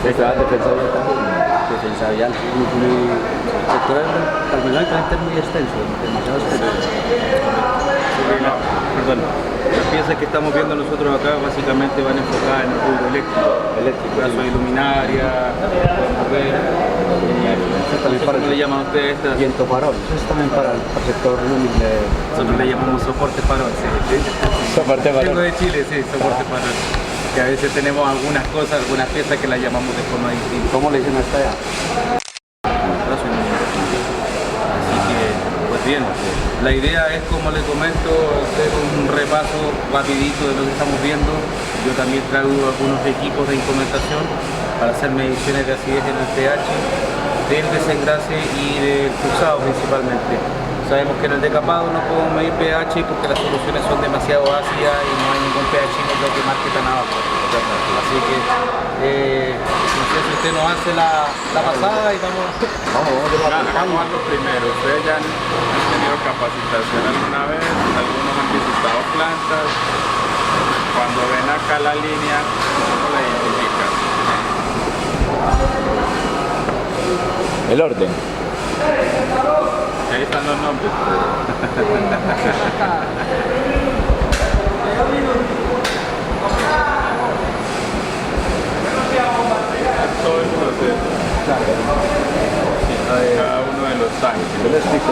Estaba defensa bien también. defensa vial. El sector terminalmente es muy extenso, demasiado extenso. Perdón, las piezas que estamos viendo nosotros acá básicamente van enfocadas en el rubro eléctrico, brazo de luminaria, podemos ver, ¿cómo le llaman ustedes estas? Viento farol, eso es también para el sector Nosotros le llamamos soporte farol, sí. Soporte farol. Vengo de Chile, sí, soporte farol. Que a veces tenemos algunas cosas, algunas piezas que las llamamos de forma distinta. ¿Cómo le dicen a esta ya? Así que, pues bien, la idea es, como les comento, hacer un repaso rapidito de lo que estamos viendo. Yo también traigo algunos equipos de instrumentación para hacer mediciones de acidez en el pH, del desengrase y del cruzado principalmente. Sabemos que en el decapado no podemos medir pH porque las soluciones son demasiado ácidas y no hay ningún pH que marque tan abajo. Así que no sé si usted nos hace la pasada y vamos Hagamos algo primero. Ustedes ya han tenido capacitación alguna vez, algunos han visitado plantas. Cuando ven acá la línea, ¿cómo la identifican? El orden. Ahí están los nombres. Todo el proceso. Cada uno de los tanques. Yo le explico.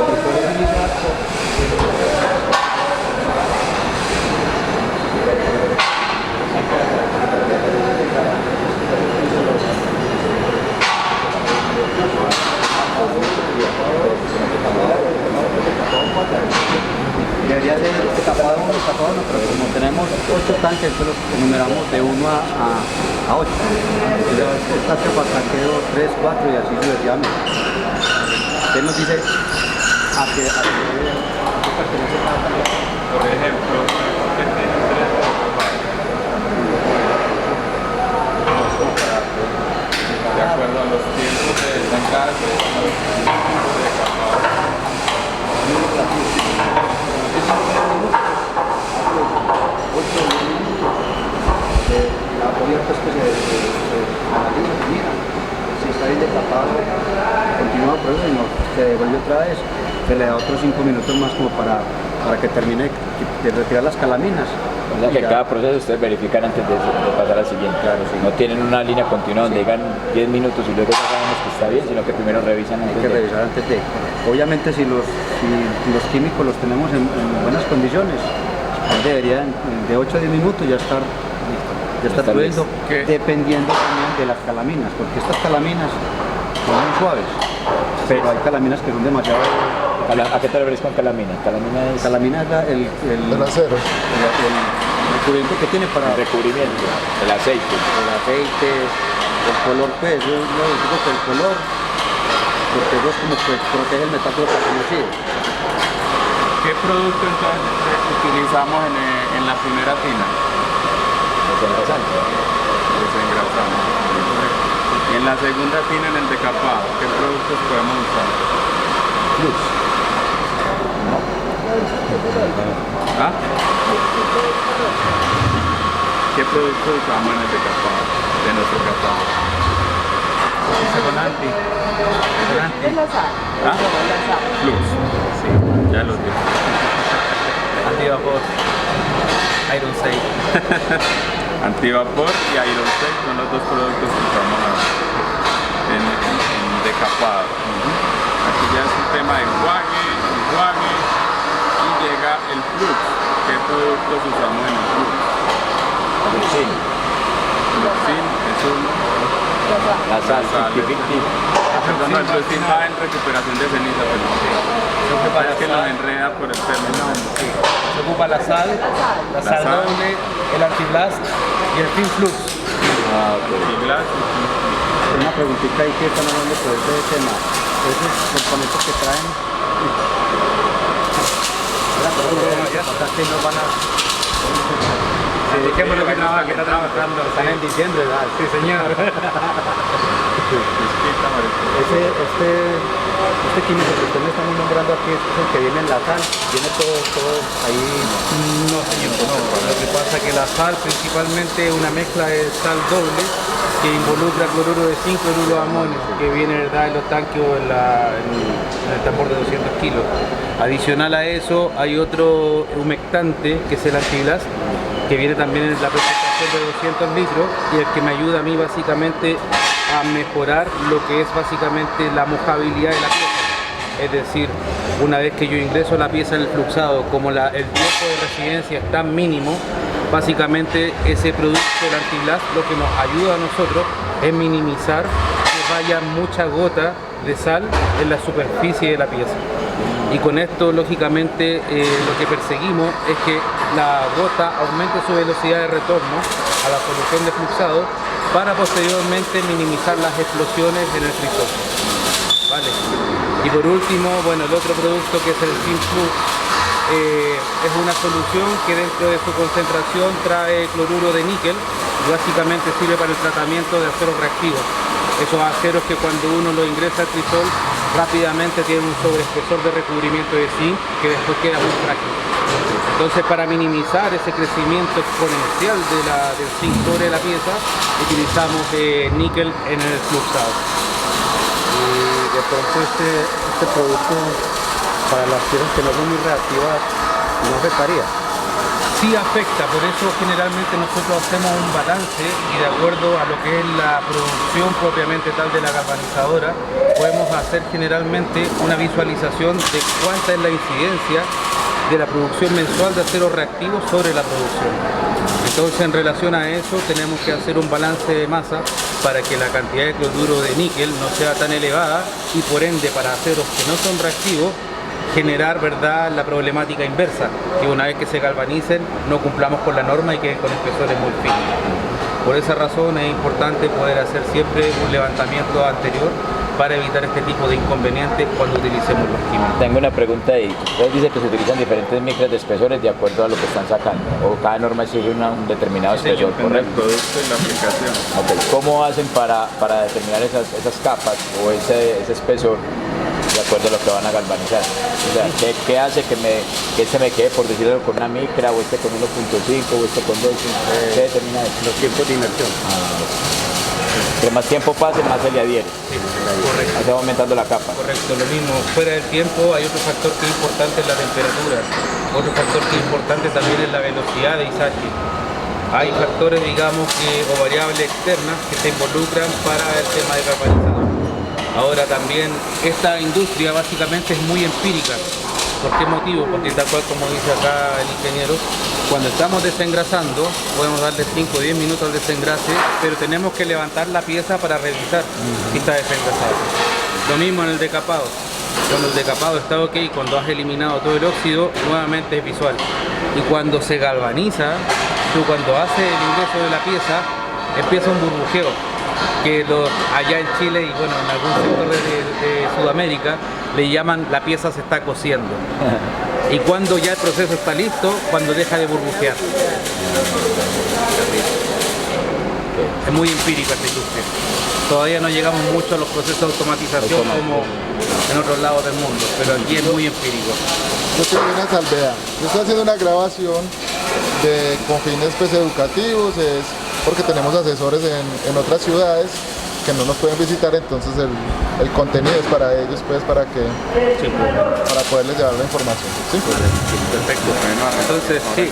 Debería ser tapado uno, pero como tenemos 8 tanques, entonces los enumeramos de 1 a 8. Este tanque para tanqueo 3, 4 y así sucesivamente. Usted nos dice a qué pertenece cada tanque. Por ejemplo, que tiene 3 decopados. De acuerdo a los tiempos de desengrase, los tiempos de decapado. La abierta es que se analiza, se mira si está bien decapado, continúa el proceso y no se devuelve otra vez, se le da otros 5 minutos más como para que termine de retirar las calaminas. O sea que cada proceso ustedes verifican antes de pasar al siguiente. Claro, sí. No tienen una línea continua donde digan 10 minutos y luego ya sabemos que está bien, sino que primero revisan antes Hay que revisar antes de. Obviamente si los químicos los tenemos en buenas condiciones, pues deberían de 8 a 10 minutos ya estar fluyendo, dependiendo también de las calaminas, porque estas calaminas son muy suaves, pero hay calaminas que son demasiado. ¿A qué te refieres con calamina? Calamina es Calamina es El acero. el recubrimiento que tiene para el recubrimiento, el aceite. el aceite, el color, pues yo digo que el color, porque eso es como que protege el metal para que no oxide. ¿Qué producto entonces utilizamos en la primera tina? Desengrasante. Desengrasante. Y en la segunda tina, en el decapado, ¿qué productos podemos usar? Flux. ¿Ah? ¿Qué productos usamos en el decapado? De nuestro capado. Sonanti. Es la sal. ¿Ah? La sal. Flux. Sí, ya lo dije. Antivapor, Iron 6. Antivapor y Iron 6 son los dos productos que usamos en decapado. Aquí ya es un tema de enjuague y llega el flux. ¿Qué productos usamos en el flux? Luxin. Luxin es uno. La sal. Perdón, no, el Luxin va en recuperación de ceniza, pero Lo que pasa es que nos enreda por el término. se ocupa la sal doble, el antiblast y el Fin Flux. Y glass, Una preguntita ahí que están hablando por ese tema. Esos componentes que traen, que no van a. Dejémoslo que está trabajando. Están en diciembre, ¿verdad? Sí, señor. Este químico que usted me está nombrando aquí es el que viene en la sal, viene todo ahí. No, señor, no. Lo que pasa es que la sal principalmente es una mezcla de sal doble que involucra cloruro de zinc, cloruro de amonio, que viene, ¿verdad?, en los tanques o en el tambor de 200 kilos. Adicional a eso hay otro humectante, que es el antiblast, que viene también en la presentación de 200 litros y el que me ayuda a mí básicamente a mejorar lo que es básicamente la mojabilidad de la pieza. Es decir, una vez que yo ingreso la pieza en el fluxado, como el tiempo de residencia es tan mínimo, básicamente ese producto, el antiblast, lo que nos ayuda a nosotros es minimizar que vaya mucha gota de sal en la superficie de la pieza. Y con esto, lógicamente, lo que perseguimos es que la gota aumente su velocidad de retorno a la solución de fluxado para posteriormente minimizar las explosiones en el crisol. ¿Vale? Y por último, bueno, el otro producto que es el Zinc Flux es una solución que dentro de su concentración trae cloruro de níquel y básicamente sirve para el tratamiento de aceros reactivos. Esos aceros que cuando uno lo ingresa al crisol rápidamente tienen un sobreespesor de recubrimiento de zinc que después queda muy frágil. Entonces, para minimizar ese crecimiento exponencial del zinc sobre la pieza, utilizamos níquel en el fluxado. Y de pronto este producto para las piezas que no son muy reactivas no afectaría. Sí afecta, por eso generalmente nosotros hacemos un balance y de acuerdo a lo que es la producción propiamente tal de la galvanizadora, podemos hacer generalmente una visualización de cuánta es la incidencia de la producción mensual de acero reactivo sobre la producción. Entonces, en relación a eso, tenemos que hacer un balance de masa para que la cantidad de cloruro de níquel no sea tan elevada y por ende para aceros que no son reactivos generar, ¿verdad?, la problemática inversa, que una vez que se galvanicen no cumplamos con la norma y queden con espesores muy finos. Por esa razón es importante poder hacer siempre un levantamiento anterior para evitar este tipo de inconvenientes cuando utilicemos los químicos. Tengo una pregunta ahí. Usted dice que se utilizan diferentes micras de espesores de acuerdo a lo que están sacando, o cada norma sigue un determinado espesor, En el ¿correcto? producto y la aplicación. Okay. ¿Cómo hacen para determinar esas capas o ese espesor de acuerdo a lo que van a galvanizar? O sea, ¿qué hace que este me quede, por decirlo, con una micra, o este con 1.5, o este con 2? ¿Qué determina eso? Los tiempos de inmersión. Entre más tiempo pase, más se le adhiere. Sí, correcto. Se va aumentando la capa. Correcto, lo mismo. Fuera del tiempo hay otro factor que es importante, es la temperatura. Otro factor que es importante también es la velocidad de izaje. Hay factores, digamos, o variables externas que se involucran para el tema de galvanizador. Ahora también esta industria básicamente es muy empírica. ¿Por qué motivo? Porque tal cual como dice acá el ingeniero, cuando estamos desengrasando, podemos darle 5 o 10 minutos al desengrase, pero tenemos que levantar la pieza para revisar si está desengrasado. Lo mismo en el decapado. Cuando el decapado está ok, cuando has eliminado todo el óxido, nuevamente es visual. Y cuando se galvaniza, tú cuando haces el ingreso de la pieza, empieza un burbujeo, que allá en Chile y bueno, en algún sector de Sudamérica le llaman la pieza se está cociendo. Y cuando ya el proceso está listo, cuando deja de burbujear. Es muy empírica esta industria. Todavía no llegamos mucho a los procesos de automatización como en otros lados del mundo, pero aquí es muy empírico. Yo tengo una salvedad. Yo estoy haciendo una grabación con fines pues, educativos, es porque tenemos asesores en otras ciudades que no nos pueden visitar, entonces el contenido es para ellos, pues para poderles llevar la información. ¿Sí? Perfecto. Entonces, sí,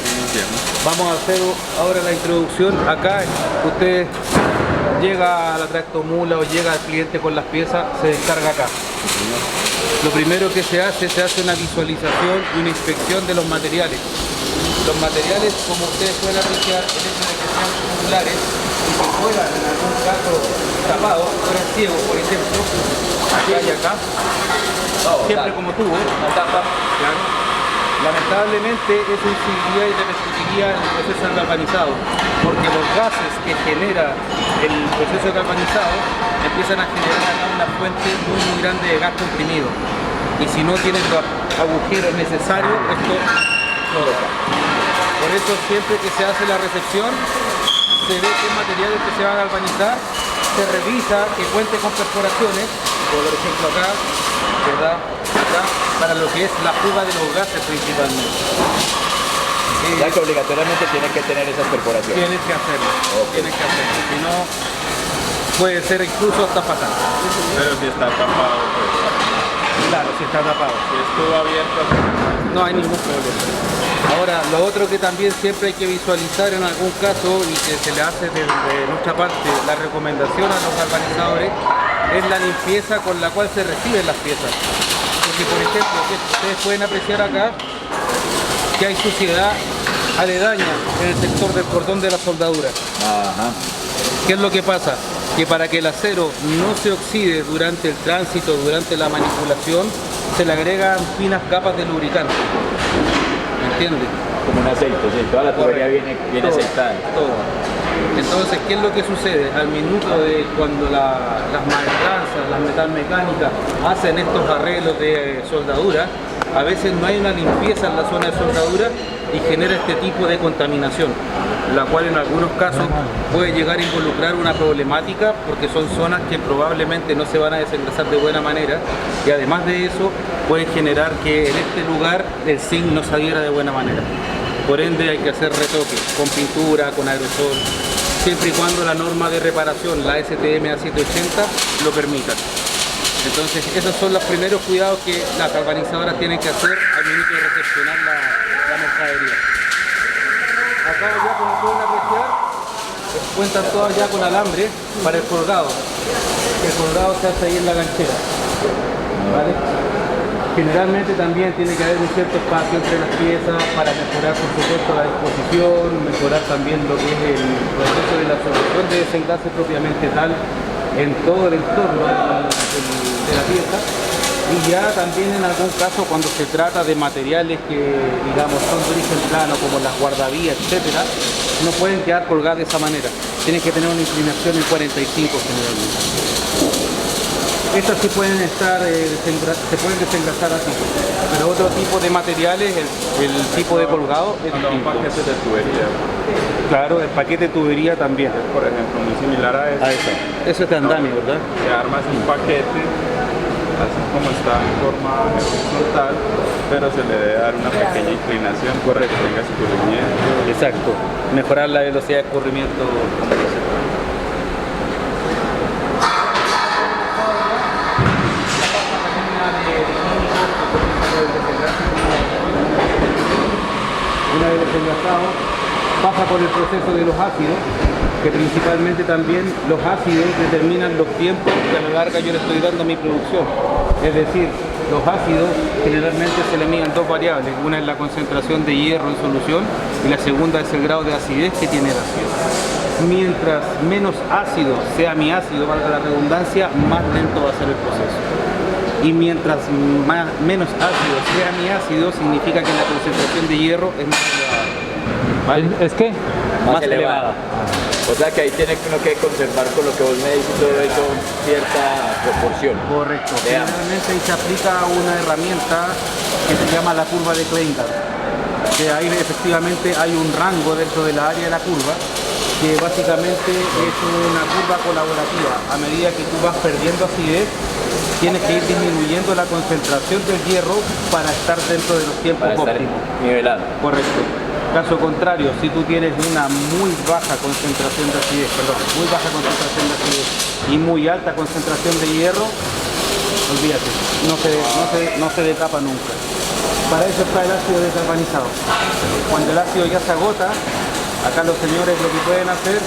vamos a hacer ahora la introducción. Acá usted llega a la tractomula o llega al cliente con las piezas, se descarga acá. Lo primero que se hace una visualización y una inspección de los materiales. Los materiales, como ustedes pueden apreciar, el hecho de que sean tubulares y que fueran en algún caso tapados, fueran ciegos, por ejemplo, acá y acá, siempre como tubo, la tapa, claro. Lamentablemente eso incidiría y repercutiría en el proceso de galvanizado, porque los gases que genera el proceso de galvanizado empiezan a generar acá una fuente muy grande de gas comprimido, y si no tienen los agujeros necesarios, esto flota. Por eso siempre que se hace la recepción, se ve qué materiales que se van a galvanizar, se revisa que cuente con perforaciones, por ejemplo acá, ¿verdad? Acá, para lo que es la fuga de los gases principalmente. Ya que obligatoriamente tienen que tener esas perforaciones. Tienes que hacerlo, tienes que hacerlo. Si no, puede ser incluso hasta fatal. Pero si está tapado, pues, Claro, si está tapado. si estuvo abierto, No hay ningún problema. Ahora, lo otro que también siempre hay que visualizar en algún caso y que se le hace desde nuestra parte la recomendación a los galvanizadores es la limpieza con la cual se reciben las piezas. Porque, por ejemplo, ustedes pueden apreciar acá que hay suciedad aledaña en el sector del cordón de la soldadura. Ajá. ¿Qué es lo que pasa? Que para que el acero no se oxide durante el tránsito, durante la manipulación, se le agregan finas capas de lubricante. ¿Me entiendes? Como un aceite, sí, toda la tubería viene Todo, aceitada. todo. Entonces, ¿qué es lo que sucede? Al minuto de cuando las maestranzas, las metalmecánicas hacen estos arreglos de soldadura, a veces no hay una limpieza en la zona de soldadura y genera este tipo de contaminación, la cual en algunos casos puede llegar a involucrar una problemática porque son zonas que probablemente no se van a desengrasar de buena manera y además de eso pueden generar que en este lugar el zinc no se adhiera de buena manera. Por ende hay que hacer retoques con pintura, con aerosol, siempre y cuando la norma de reparación, la STM A780, lo permita. Entonces esos son los primeros cuidados que las galvanizadoras tienen que hacer al minuto de recepcionar la mercadería. Acá ya como pueden apreciar, cuentan todas ya con alambre para el colgado. El colgado se hace ahí en la ganchera. ¿Vale? Generalmente también tiene que haber un cierto espacio entre las piezas para mejorar por supuesto la disposición, mejorar también lo que es el proceso de la solución de desenlace propiamente tal en todo el entorno de la pieza. Y ya también en algún caso cuando se trata de materiales que digamos son de origen plano como las guardavías, etcétera, no pueden quedar colgadas de esa manera. Tienen que tener una inclinación en 45 generalmente. Estas sí pueden estar, se pueden desengrasar así, pero otro tipo de materiales, el tipo de colgado es cuando un distinto. paquete de tubería, Claro, el paquete de tubería también. por ejemplo, muy similar a eso. Eso es de andamio, ¿verdad? Se arma un paquete, así como está en forma horizontal, pero se le debe dar una pequeña inclinación para que tenga escurrimiento. Exacto. Mejorar la velocidad de escurrimiento. Una vez desengrasado, pasa por el proceso de los ácidos, que principalmente también los ácidos determinan los tiempos que a la larga yo le estoy dando a mi producción. Es decir, los ácidos generalmente se le miden dos variables, una es la concentración de hierro en solución y la segunda es el grado de acidez que tiene el ácido. Mientras menos ácido sea mi ácido, valga la redundancia, más lento va a ser el proceso. Y mientras menos ácido sea mi ácido, significa que la concentración de hierro es más elevada. ¿Vale? ¿Es qué? Más elevada. O sea que ahí tiene uno que conservar con lo que vos me dices todo eso cierta proporción. Correcto. Veamos. Generalmente ahí se aplica una herramienta que se llama la curva de Kleindal. Que ahí efectivamente hay un rango dentro de la área de la curva que básicamente es una curva colaborativa. A medida que tú vas perdiendo acidez, tienes que ir disminuyendo la concentración del hierro para estar dentro de los tiempos Para estar óptimos. nivelado. Correcto. Caso contrario, si tú tienes una muy baja concentración de acidez, muy baja concentración de acidez y muy alta concentración de hierro, olvídate, no se decapa nunca. Para eso está el ácido desgalvanizado. Cuando el ácido ya se agota, acá los señores lo que pueden hacer,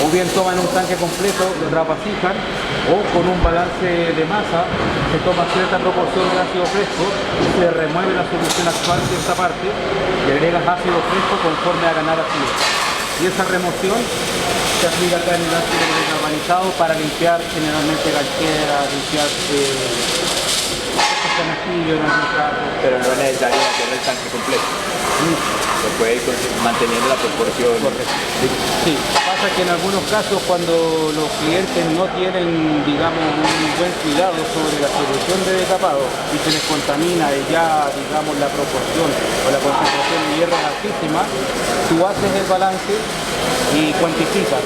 o bien toman un tanque completo, lo rapacizan, o con un balance de masa se toma cierta proporción de ácido fresco, se remueve la solución actual de esta parte y agregas ácido fresco conforme a ganar acidez. Y esa remoción se aplica acá en el ácido desgalvanizado para limpiar generalmente gancheras, limpiar canastillos en algún caso. Pero no es necesario hacer el tanque completo. Se puede ir manteniendo la proporción. Sí, pasa que en algunos casos cuando los clientes no tienen, digamos, un buen cuidado sobre la solución de decapado y se les contamina y ya, digamos, la proporción o la concentración de hierro es altísima, tú haces el balance y cuantificas.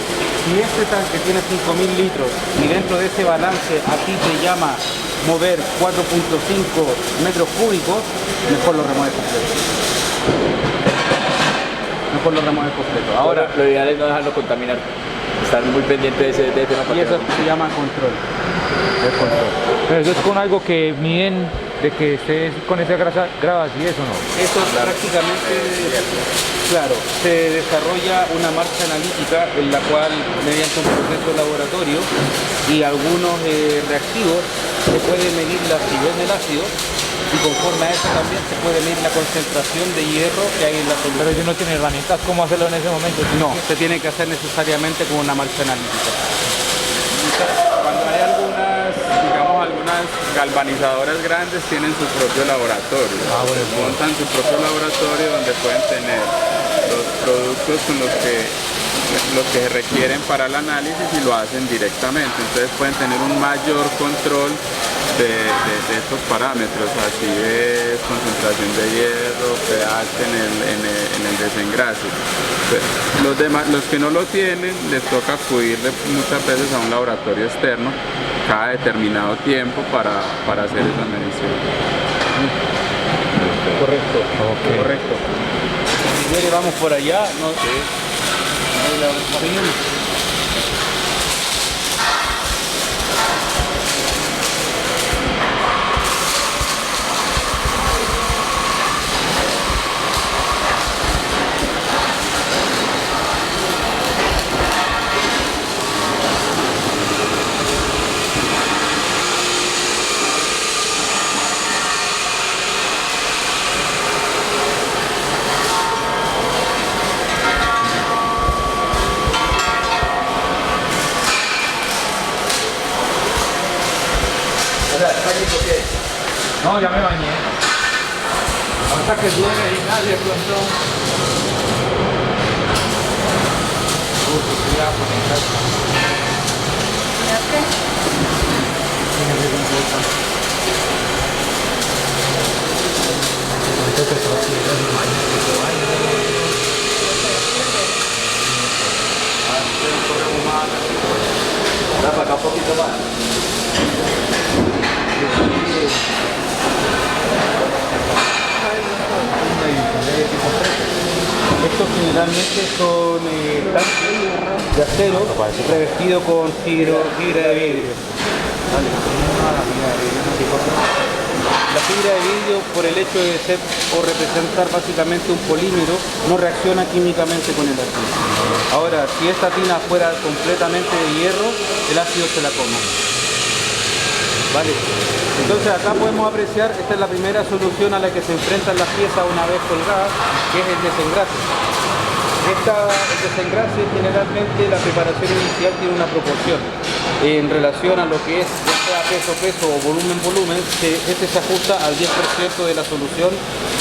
Si este tanque tiene 5.000 litros y dentro de ese balance a ti te llama mover 4.5 metros cúbicos, mejor lo remueves completo. Mejor lo remueves completo. Ahora, lo ideal es no dejarlo contaminar. estar muy pendiente de ese tema. Y eso se llama control. El control. Pero eso es con algo que miden de que estés con esa grasa grabas y eso no. Eso prácticamente, claro, se desarrolla una marcha analítica en la cual, mediante un proceso de laboratorio y algunos reactivos, se puede medir la acidez del ácido y conforme a eso también se puede medir la concentración de hierro que hay en la solución. Pero si no tiene herramientas, ¿cómo hacerlo en ese momento? No, se tiene que hacer necesariamente con una marcha analítica. Cuando hay algunas galvanizadoras grandes tienen su propio laboratorio. Montan su propio laboratorio donde pueden tener los productos con los que se requieren para el análisis y lo hacen directamente. Entonces pueden tener un mayor control de estos parámetros, acidez, concentración de hierro, pH en el desengrase. Los que no lo tienen, les toca acudir muchas veces a un laboratorio externo cada determinado tiempo para hacer esa medición. Correcto, correcto. Si quiere vamos por allá, no sé. No, ya me bañé. Ahorita que llueve y nadie pronto. Da para acá un poquito más. Estos generalmente son tanques de acero revestidos con fibra de vidrio. La fibra de vidrio, por el hecho de ser o representar básicamente un polímero, no reacciona químicamente con el ácido. Ahora, si esta tina fuera completamente de hierro, el ácido se la come. ¿Vale? Entonces acá podemos apreciar, esta es la primera solución a la que se enfrentan las piezas una vez colgadas, que es el desengrase. El desengrase, generalmente la preparación inicial tiene una proporción en relación a lo que es, ya sea peso o volumen, este se ajusta al 10% de la solución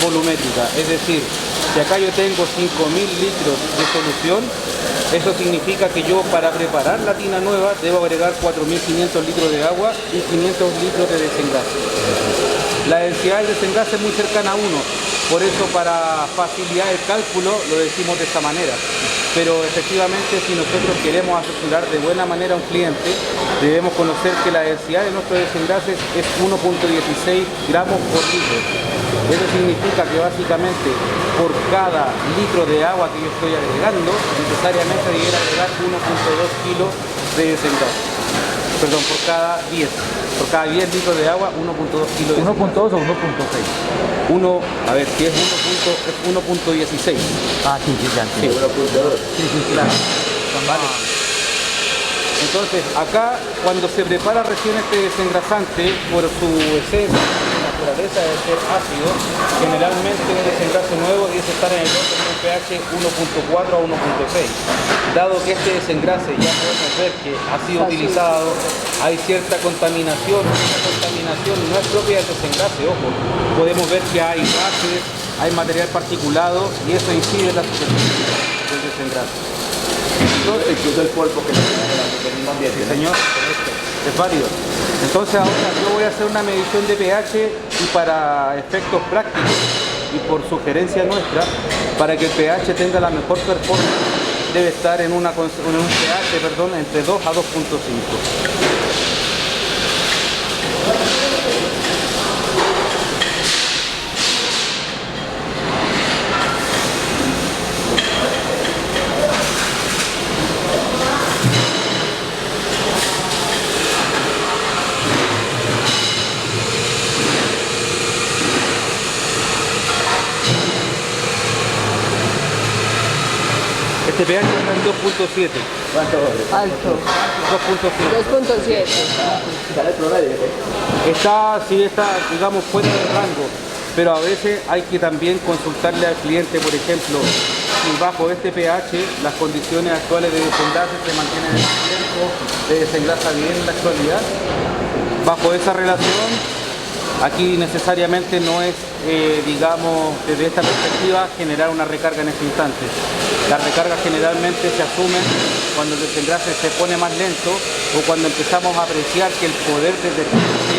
volumétrica. Es decir, si acá yo tengo 5.000 litros de solución, eso significa que yo para preparar la tina nueva debo agregar 4.500 litros de agua y 500 litros de desengrase. La densidad del desengrase es muy cercana a 1, por eso para facilitar el cálculo lo decimos de esta manera. Pero efectivamente, si nosotros queremos asesorar de buena manera a un cliente, debemos conocer que la densidad de nuestros desengrases es 1.16 gramos por litro. Eso significa que básicamente por cada litro de agua que yo estoy agregando, necesariamente debiera agregar 1.2 kilos de desengrase. Perdón, por cada 10 litros de agua, 1.2 kilos de desengrase. 1.2 o 1.6. A ver, si es 1.16. Ah, sí, ya entiendo. Sí, claro. Vale. Entonces, acá, cuando se prepara recién este desengrasante, por su esencia, naturaleza de ser ácido, generalmente un desengrase nuevo debe estar en el orden de un pH 1.4 a 1.6. Dado que este desengrase ya podemos ver que ha sido utilizado, hay cierta contaminación, esa contaminación no es propia del desengrase, ojo, podemos ver que hay gases, hay material particulado y eso incide en la superficie del desengrase. Entonces, incluso el polvo que tenemos en el mismo ambiente. Sí, señor, es válido. Entonces ahora yo voy a hacer una medición de pH y para efectos prácticos y por sugerencia nuestra, para que el pH tenga la mejor performance, debe estar en un pH entre 2 a 2.5. pH está en 2.7. ¿Cuánto? Alto. 2.7. 2.7. ¿Sale el promedio? Sí está, digamos, fuera del rango, pero a veces hay que también consultarle al cliente, por ejemplo, si bajo este pH las condiciones actuales de desenlace se mantienen en el tiempo, se desenlaza bien en la actualidad. Bajo esa relación, aquí necesariamente no es, digamos, desde esta perspectiva, generar una recarga en este instante. Las recargas generalmente se asumen cuando el desenlace se pone más lento o cuando empezamos a apreciar que el poder del detergente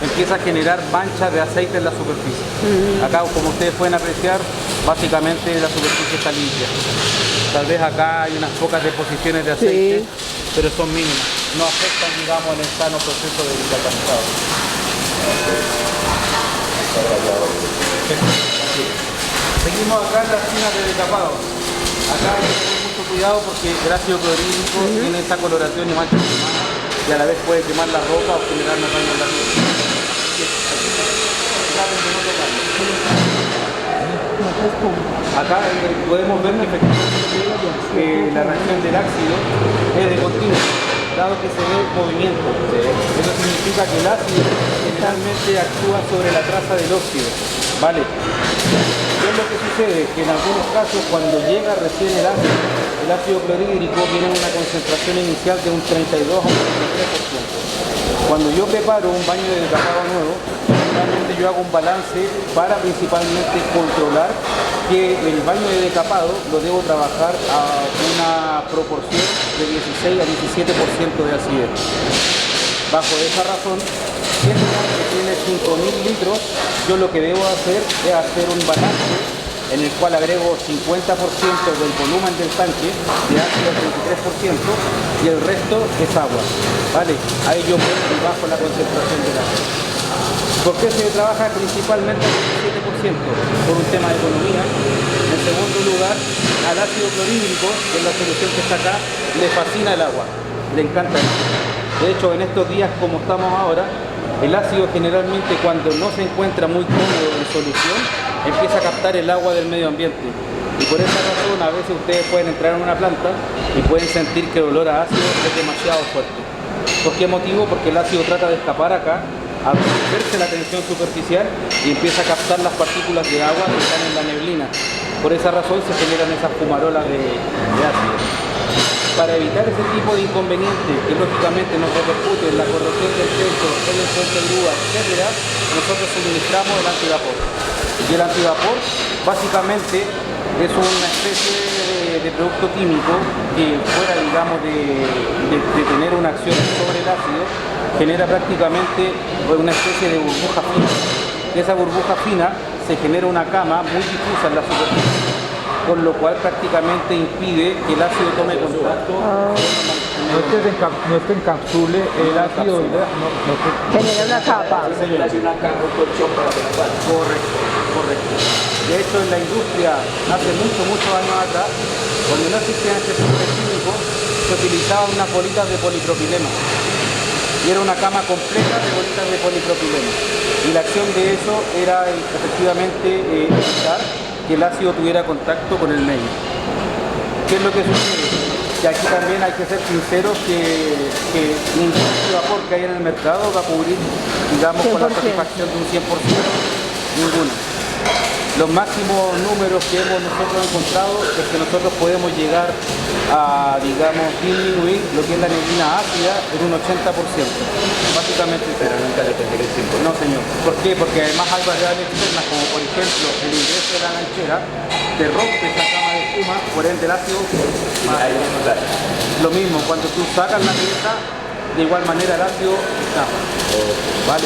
empieza a generar manchas de aceite en la superficie. Acá, como ustedes pueden apreciar, básicamente la superficie está limpia. Tal vez acá hay unas pocas deposiciones de aceite, pero son mínimas. No afectan, digamos, en el sano proceso de bicarbonatado. Seguimos acá en la esquina de decapado. Acá hay que tener mucho cuidado porque el ácido clorhídrico tiene esa coloración y mancha y a la vez puede quemar la ropa o generar daño en la piel. Acá podemos ver que efectivamente la reacción del ácido es de continuo, dado que se ve movimiento. Eso significa que el ácido generalmente actúa sobre la traza del óxido. ¿Vale? ¿Qué es lo que sucede? Que en algunos casos cuando llega recién el ácido clorhídrico viene en una concentración inicial de un 32 a un 33%. Cuando yo preparo un baño de decapado nuevo, realmente yo hago un balance para principalmente controlar que el baño de decapado lo debo trabajar a una proporción de 16 a 17% de acidez. Bajo esa razón, si este tanque tiene 5.000 litros, yo lo que debo hacer es hacer un balance en el cual agrego 50% del volumen del tanque de ácido al 33% y el resto es agua. ¿Vale? Ahí yo bajo la concentración del ácido. ¿Por qué se trabaja principalmente al 17%? Por un tema de economía. En segundo lugar, al ácido clorhídrico, que es la solución que está acá, le fascina el agua, le encanta el agua. De hecho, en estos días como estamos ahora, el ácido generalmente cuando no se encuentra muy cómodo en solución, empieza a captar el agua del medio ambiente. Y por esa razón a veces ustedes pueden entrar en una planta y pueden sentir que el olor a ácido es demasiado fuerte. ¿Por qué motivo? Porque el ácido trata de escapar acá, absorberse la tensión superficial y empieza a captar las partículas de agua que están en la neblina. Por esa razón se generan esas fumarolas de ácido. Para evitar ese tipo de inconvenientes que lógicamente nos repercute en la corrosión del techo, en el puente de grúa, etc., nosotros suministramos el antivapor. Y el antivapor básicamente es una especie de producto químico que fuera, digamos, de tener una acción sobre el ácido, genera prácticamente una especie de burbuja fina. Esa burbuja fina se genera una cama muy difusa en la superficie, con lo cual prácticamente impide que el ácido tome contacto. No es que encapsule el ácido, Genera una capa. Una capa, un colchón para que no pase. Correcto. De hecho, en la industria, hace muchos años atrás, cuando no existían este tipo de químicos, se utilizaban unas bolitas de polipropileno. Y era una cama completa de bolitas de polipropileno. Y la acción de eso era efectivamente evitar que el ácido tuviera contacto con el medio. ¿Qué es lo que sucede? Que aquí también hay que ser sinceros que ningún vapor que hay en el mercado va a cubrir, digamos, con la 100%. satisfacción de un 100%, ninguno. Los máximos números que hemos nosotros encontrado es que nosotros podemos llegar a, digamos, disminuir lo que es la neblina ácida en un 80%. Básicamente. Pero nunca le tendré el 100%. No, señor. ¿Por qué? Porque además hay variables externas, como por ejemplo el ingreso de la ganchera, te rompe esa cama de espuma, por ende el ácido. Ahí no sale. Lo mismo, cuando tú sacas la pieza, de igual manera el ácido escapa. ¿Vale?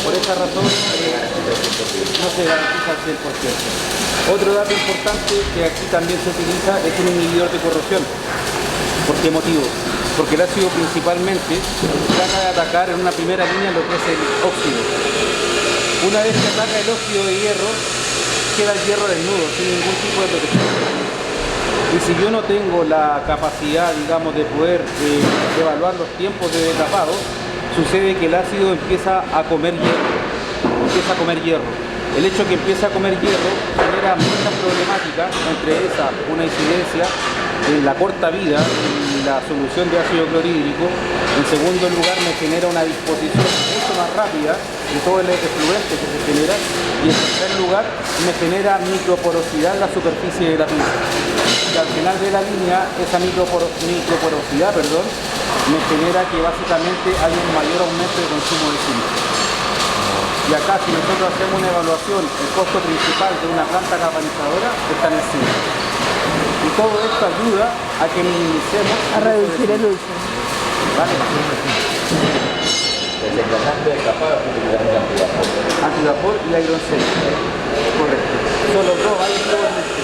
Por esa razón no se garantiza al 100%. Otro dato importante que aquí también se utiliza es un inhibidor de corrosión. ¿Por qué motivo? Porque el ácido principalmente trata de atacar en una primera línea lo que es el óxido. Una vez que ataca el óxido de hierro, queda el hierro desnudo, sin ningún tipo de protección. Y si yo no tengo la capacidad, digamos, de poder evaluar los tiempos de decapado, sucede que el ácido empieza a comer hierro. El hecho que empieza a comer hierro genera muchas problemáticas, entre esas una incidencia en la corta vida y la solución de ácido clorhídrico. En segundo lugar, me genera una disposición mucho más rápida de todo el efluente que se genera. Y en tercer lugar, me genera microporosidad en la superficie de la pinza. Y al final de la línea, esa microporosidad, me genera que básicamente hay un mayor aumento de consumo de zinc. Y acá, si nosotros hacemos una evaluación, el costo principal de una planta galvanizadora está en el zinc. Y todo esto ayuda a que minimicemos A reducir el uso. ¿Vale? Desengrasante de capado que utilizamos antivapor. Antivapor y aerosol. Correcto. Solo dos hay todo en este.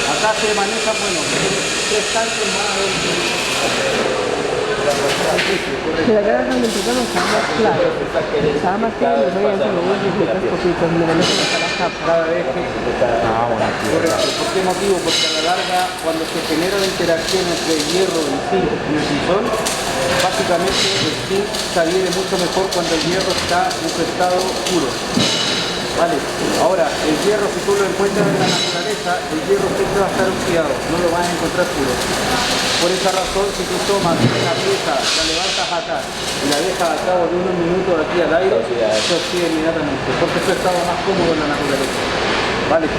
Acá se manejan, bueno, 3 tanques más Pero acá la caldentita no estaba más claro. Estaba más claro, no veían solo unos distintos poquitos, mirando cómo está la capa. cada vez que... Correcto. ¿Por qué motivo? Porque a la larga, cuando se genera la interacción entre el hierro y el zinc en el sisol, básicamente el zinc se adhiere mucho mejor cuando el hierro está en su estado puro. Vale, ahora el hierro, si tú lo encuentras en la naturaleza, el hierro siempre va a estar oxidado, no lo vas a encontrar puro. Por esa razón, si tú tomas una pieza, la levantas acá y la dejas al cabo de unos minutos aquí al aire, se oxida inmediatamente, porque es su estado más cómodo en la naturaleza. Vale.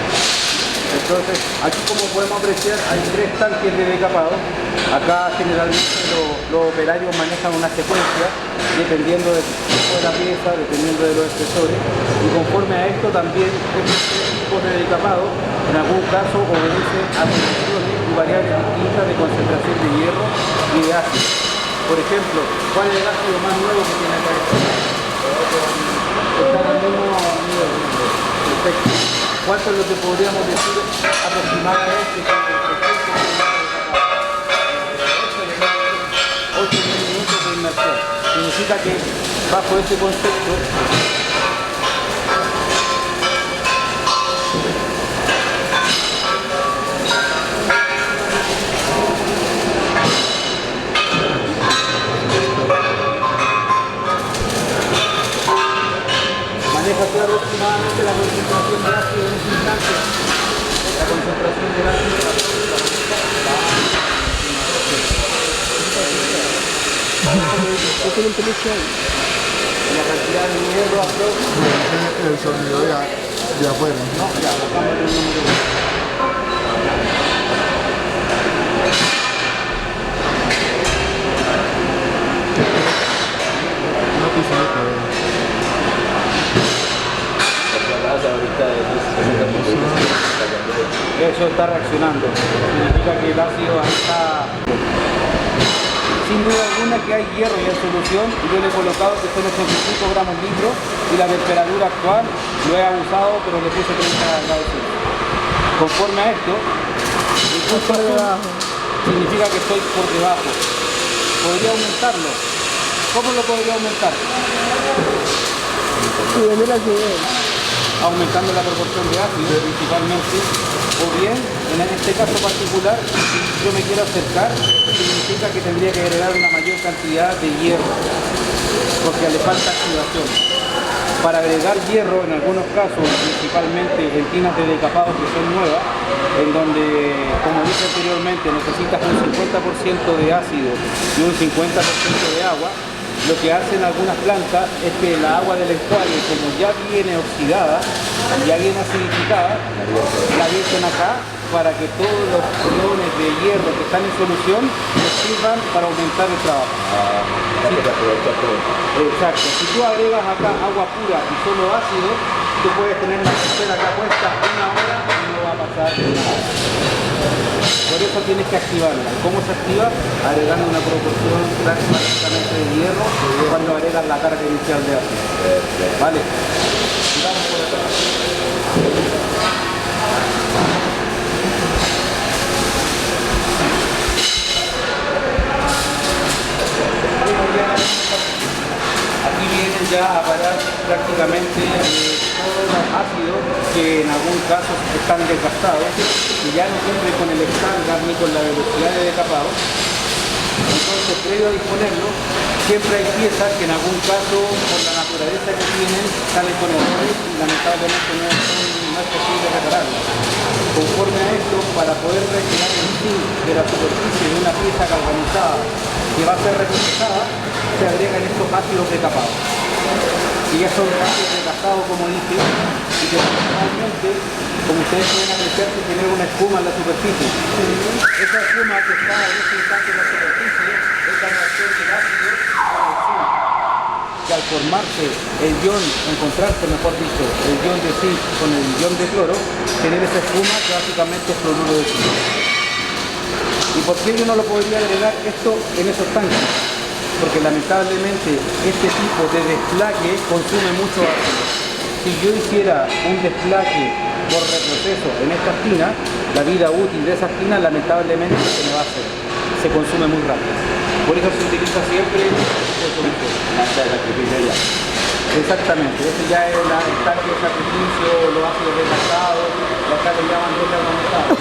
Entonces, aquí como podemos apreciar, hay 3 tanques de decapado. Acá generalmente los operarios manejan una secuencia, dependiendo del tipo de la pieza, dependiendo de los espesores. Y conforme a esto también, estos tipos de decapado, en algún caso obedecen a condiciones y variables distintas de concentración de hierro y de ácido. Por ejemplo, ¿cuál es el ácido más nuevo que tiene acá? Está al mismo nivel. Perfecto. ¿Cuánto es lo que podríamos decir aproximadamente? 8 minutos de inmersión. Significa que bajo este concepto maneja aproximadamente la concentración de ácido en ese instante. La concentración de ácido la cantidad de hierro El sonido de afuera. no, ya, bajamos el número. Una piscina. Eso está reaccionando. Significa que el ácido está... Sin duda alguna que hay hierro ya en solución, y yo le he colocado que son 85 gramos litro y la temperatura actual lo he abusado, pero le puse 30 grados. Conforme a esto, el punto azul significa que estoy por debajo. ¿Podría aumentarlo? ¿Cómo lo podría aumentar? Subiendo la acidez. Aumentando la proporción de ácido principalmente, o bien, en este caso particular, si yo me quiero acercar, significa que tendría que agregar una mayor cantidad de hierro, porque le falta activación. Para agregar hierro, en algunos casos, principalmente en tinas de decapado que son nuevas, en donde, como dije anteriormente, necesitas un 50% de ácido y un 50% de agua, lo que hacen algunas plantas es que la agua del enjuague, como ya viene oxidada, ya viene acidificada, la vierten acá para que todos los iones de hierro que están en solución les sirvan para aumentar el trabajo. Exacto. Si tú agregas acá agua pura y solo ácido, tú puedes tener la coctera acá puesta 1 hora y no va a pasar nada. Por eso tienes que activarla. ¿Cómo se activa? Agregando una proporción prácticamente de hierro cuando agregas la carga inicial de ácido. Vale. Sigamos por acá. Aquí vienen ya a parar prácticamente todos los ácidos que en algún caso están desgastados y ya no cumplen con el estándar ni con la velocidad de decapado. Entonces previo a disponerlo, siempre hay piezas que en algún caso, por la naturaleza que tienen, salen con errores y lamentablemente no es posible repararlas. Conforme a esto, para poder retirar el zinc de la superficie de una pieza galvanizada que va a ser reprocesada, se agregan estos ácidos decapados. Y ya son ácidos decapados, como dije, y que normalmente, como ustedes pueden apreciar, que tienen una espuma en la superficie. Esa espuma que está en este instante en la superficie es la reacción del ácido con el zinc, que al formarse el ion, encontrarse mejor dicho, el ion de zinc con el ion de cloro, genera esa espuma que básicamente es cloruro de zinc. ¿Y por qué yo no lo podría agregar esto en esos tanques? Porque lamentablemente este tipo de desplaque consume mucho ácido. Si yo hiciera un desplaque por reproceso en esta tina, la vida útil de esa tina lamentablemente se me va a hacer. Se consume muy rápido. Por eso se utiliza siempre el solución. Hasta el sacrificio ya. Exactamente, este ya es el tanque de sacrificio, los ácidos desgastados, y acá le llaman descarbonizado.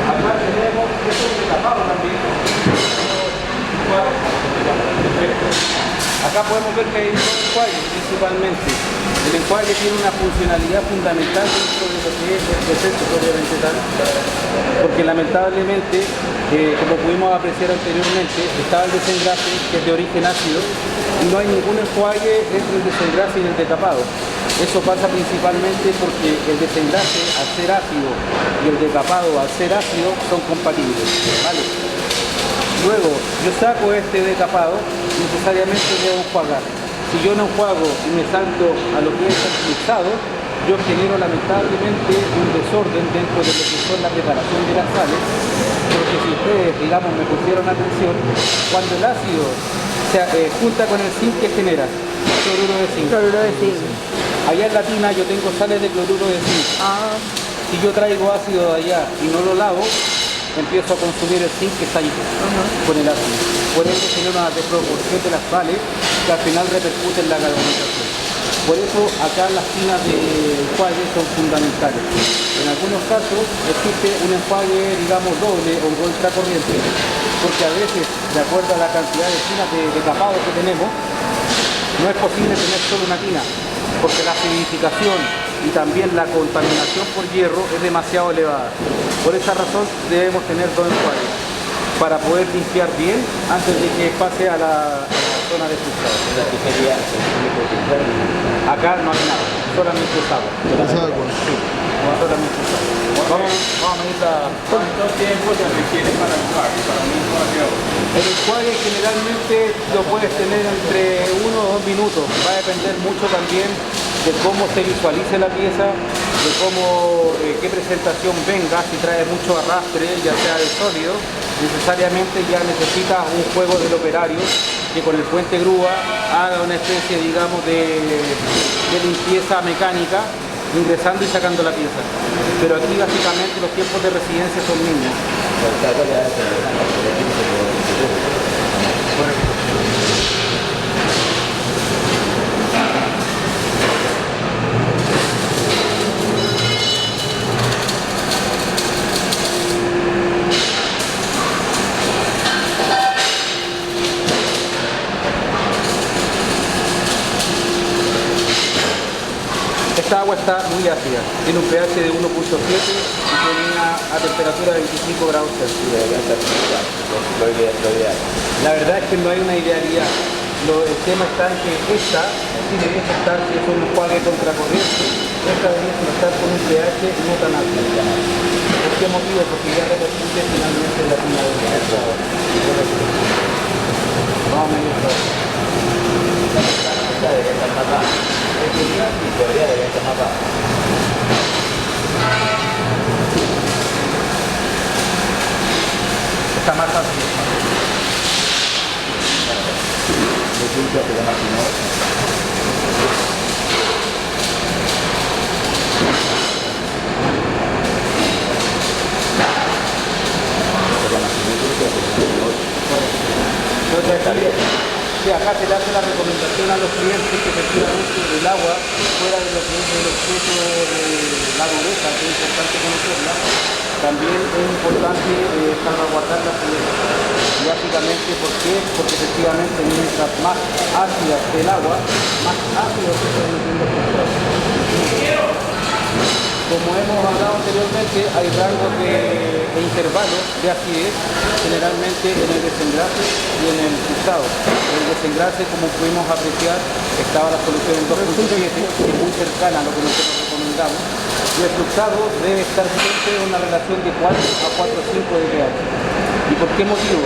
Acá tenemos estos decapados también. Acá podemos ver que hay dos enjuagues principalmente. El enjuague tiene una funcionalidad fundamental dentro de lo que es el proceso propiamente tal, porque lamentablemente, como pudimos apreciar anteriormente, está el desengrase que es de origen ácido y no hay ningún enjuague entre el desengrase y el decapado. Eso pasa principalmente porque el desengrase al ser ácido y el decapado al ser ácido son compatibles, ¿vale? Luego, yo saco este decapado, necesariamente debo enjuagar. Si yo no enjuago y me salto a lo que es el fluxado, yo genero lamentablemente un desorden dentro de lo que son la preparación de las sales, porque si ustedes, digamos, me pusieron atención, cuando el ácido se junta con el zinc, ¿qué genera? Cloruro de zinc. Cloruro de zinc. Allá en la tina yo tengo sales de cloruro de zinc. Si yo traigo ácido de allá y no lo lavo, empiezo a consumir el zinc que está ahí con el ácido. Por eso tiene una desproporción de las sales que al final repercute en la carbonización. Por eso acá las tinas de enjuague son fundamentales. En algunos casos existe un enjuague, digamos, doble o contracorriente, porque a veces, de acuerdo a la cantidad de tinas de decapado que tenemos, no es posible tener solo una tina, porque la acidificación y también la contaminación por hierro es demasiado elevada. Por esa razón debemos tener dos enjuagues para poder limpiar bien antes de que pase a la zona de fluxado. Acá no hay nada, solamente es agua. Es agua. Sí, solamente es agua. Vamos a medir la... ¿Cuánto tiempo se requiere para el enjuague? Para un enjuague? El enjuague generalmente lo puedes tener entre 1 o 2 minutos. Va a depender mucho también de cómo se visualice la pieza, de cómo, qué presentación venga. Si trae mucho arrastre, ya sea de sólido, necesariamente ya necesitas un juego del operario que con el puente grúa haga una especie, digamos, de limpieza mecánica, ingresando y sacando la pieza. Pero aquí básicamente los tiempos de residencia son mínimos. Esta agua está muy ácida, tiene un pH de 1.7 y tiene a temperatura de 25 grados Celsius. La verdad es que no hay una idealidad. El tema está en que esta sí debería estar, si es un enjuague contracorriente, esta debería estar con un pH no tan alto. ¿Por qué motivo? Porque ya repercute finalmente en la tina de la. Vamos a medir esto. Está más fácil. Entonces acá se le hace la recomendación a los clientes que efectivamente el agua, fuera de lo que es el objeto de la dureza, que es importante conocerla, también es importante salvaguardar la fluidez. Y básicamente, ¿por qué? Porque efectivamente mientras más ácida esté el agua, más ácido se está emitiendo el sustrato. Como hemos hablado anteriormente, hay rangos de intervalos de acidez, generalmente en el desengrase y en el fructado. En el desengrase, como pudimos apreciar, estaba la solución en 2.7, que es muy cercana a lo que nosotros recomendamos. Y el fructado debe estar siempre en una relación de 4 a 4,5 de pH. ¿Y por qué motivo?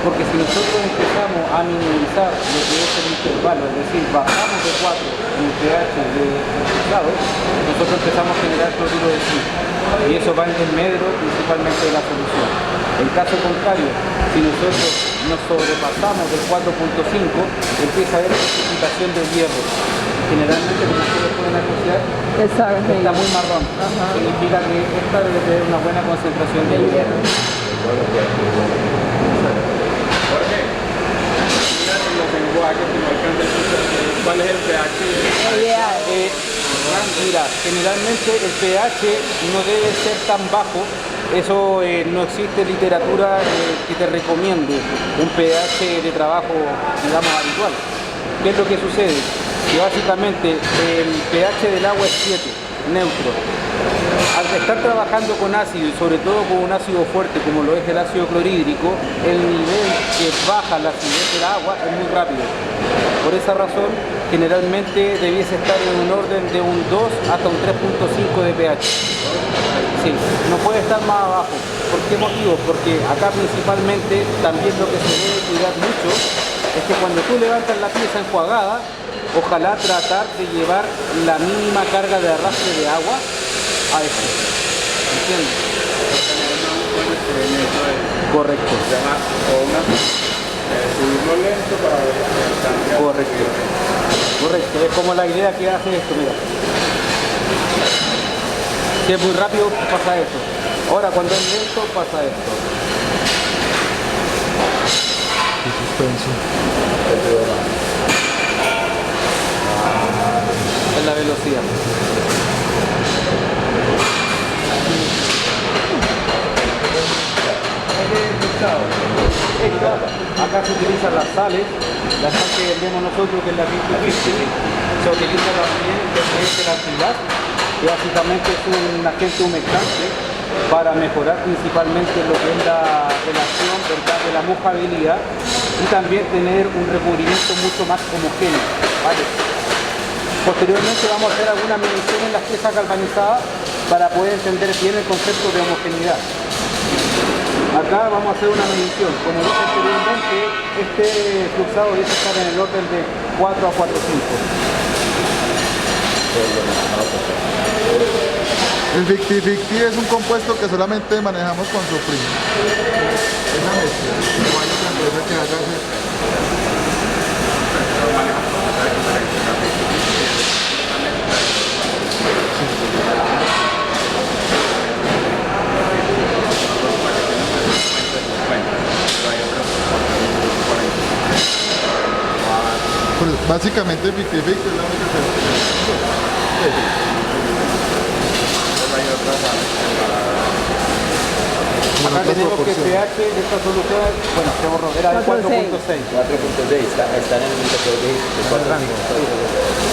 Porque si nosotros empezamos a minimizar lo que es el intervalo, es decir, bajamos de 4 en el pH del fructado, nosotros empezamos a generar cloruro de zinc. Y eso va en desmedro principalmente de la solución. En caso contrario, si nosotros nos sobrepasamos del 4.5, empieza a haber precipitación del hierro. Generalmente, como ustedes pueden apreciar, está muy marrón. Significa que esta debe tener una buena concentración de hierro. Jorge, los lenguajes que no alcanza el fructado, ¿cuál es el pH? Mira, generalmente el pH no debe ser tan bajo. Eso no existe literatura que te recomiende un pH de trabajo, digamos, habitual. ¿Qué es lo que sucede? Que básicamente el pH del agua es 7, neutro. Al estar trabajando con ácido y sobre todo con un ácido fuerte como lo es el ácido clorhídrico, el nivel que baja la acidez del agua es muy rápido. Por esa razón, generalmente debiese estar en un orden de un 2 hasta un 3.5 de pH. Sí, no puede estar más abajo. ¿Por qué motivo? Porque acá principalmente también lo que se debe cuidar mucho es que cuando tú levantas la pieza enjuagada, ojalá tratar de llevar la mínima carga de arrastre de agua a esto. ¿Entiendes? Correcto. Subirlo lento para ver. Correcto. Correcto. Es como la idea que hace esto, mira. Si es muy rápido, pasa esto. Ahora, cuando es lento, pasa esto. Qué suspenso. Es la velocidad. Acá se utilizan las sales, la sal que vendemos nosotros, que es la 50-50, se utiliza también el alquilat, que básicamente es un agente humectante para mejorar principalmente lo que es la relación, ¿verdad?, de la mojabilidad y también tener un recubrimiento mucho más homogéneo, ¿vale? Posteriormente vamos a hacer alguna medición en las piezas galvanizadas para poder entender bien el concepto de homogeneidad. Acá vamos a hacer una medición. Como dije anteriormente, este fluxado debe estar en el orden de 4 a 4,5. El Victi es un compuesto que solamente manejamos con Suprim. Esa mezcla, no hay otra empresa que haga eso. Pues básicamente el Victi es la única que Acá tenemos que el pH de esta solución, bueno, se borró, era de 4.6. 4.6, está en el indicador de 4.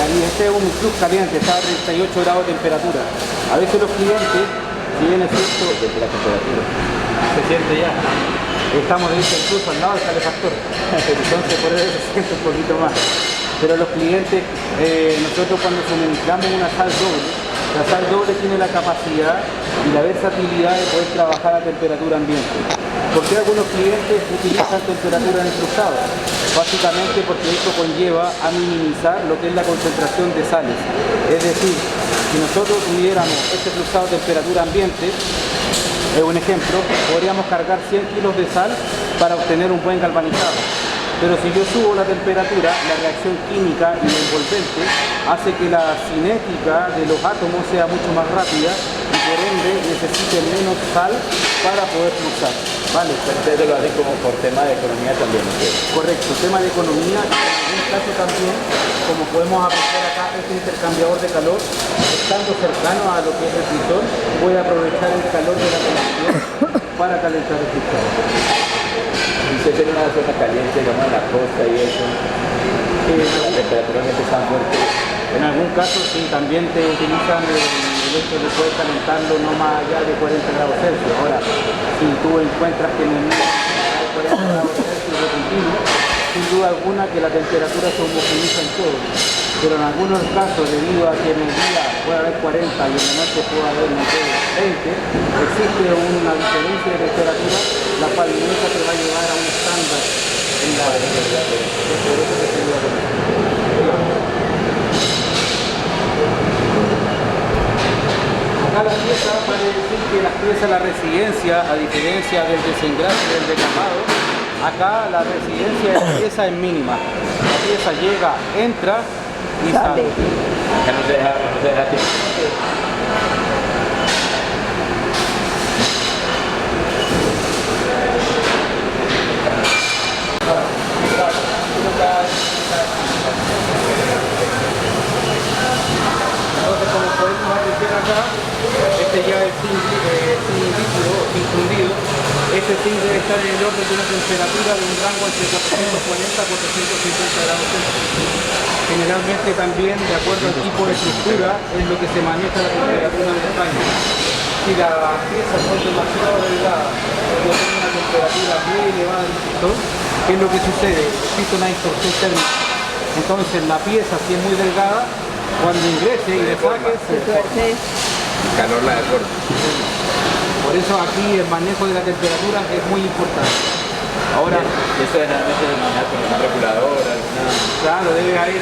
Y este es un flux caliente, está a 38 grados de temperatura. A veces los clientes, si bien es cierto, Desde la temperatura. se siente ya. Estamos de hecho incluso al lado del calefactor, entonces por eso se siente un poquito más. Pero los clientes, nosotros cuando suministramos una sal doble, la sal doble tiene la capacidad y la versatilidad de poder trabajar a temperatura ambiente. ¿Por qué algunos clientes utilizan temperatura en el fluxado? Básicamente porque esto conlleva a minimizar lo que es la concentración de sales. Es decir, si nosotros tuviéramos este fluxado a temperatura ambiente, un ejemplo, podríamos cargar 100 kilos de sal para obtener un buen galvanizado. Pero si yo subo la temperatura, la reacción química y la envolvente hace que la cinética de los átomos sea mucho más rápida y por ende necesiten menos sal para poder fluxar. Vale, Ustedes lo hacen como por tema de economía también, ¿no? correcto, tema de economía, y en algún caso también, como podemos apreciar acá, este intercambiador de calor, estando cercano a lo que es el frisol, puede aprovechar el calor de la cocción para calentar el frisol. Y si es en una zona caliente, digamos en la costa y eso, la temperatura no es tan fuerte. En algún caso sí, también te utilizan el hecho de poder calentarlo no más allá de 40 grados Celsius. Ahora, si tú encuentras que en el mismo hay 40 grados Celsius repentino, sin duda alguna que la temperatura se homogeniza en todo. Pero en algunos casos, debido a que en el día puede haber 40 y en la noche puede haber, no sé, 20, existe una diferencia de temperatura, la cual nunca te va a llevar a un estándar en la acá la pieza vale decir que las piezas, la residencia, a diferencia del desengrase y del decapado, acá la residencia de la pieza es mínima. La pieza llega, entra y sale. Acá no se deja tiempo. Entonces, como podemos apreciar acá, este ya es zinc líquido, zinc fundido. Este zinc debe estar en el orden de una temperatura de un rango entre 440 a 450 grados Celsius. Generalmente también, de acuerdo al tipo de estructura, es lo que se maneja la temperatura de España. Si las piezas son demasiado delgadas o tienen una temperatura muy elevada en el pistón, ¿qué es lo que sucede? Existe una distorsión térmica. Entonces la pieza, si es muy delgada, cuando ingrese y le saque, se deforma. El calor la deforma. Por eso aquí el manejo de la temperatura es muy importante. Ahora, esto generalmente se maneja con una reguladora, claro, debe haber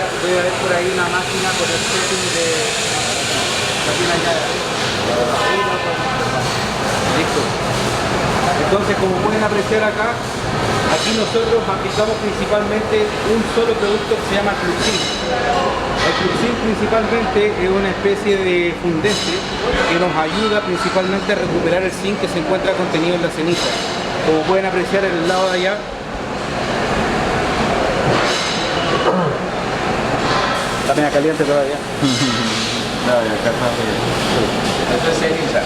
por ahí una máquina con el setting de máquina ya. Listo. Entonces, como pueden apreciar acá, aquí nosotros aplicamos principalmente un solo producto que se llama Fluxin. El Fluxin principalmente es una especie de fundente que nos ayuda principalmente a recuperar el zinc que se encuentra contenido en la ceniza. Como pueden apreciar en el lado de allá, está media caliente todavía. No, y acá también. Esto es ceniza.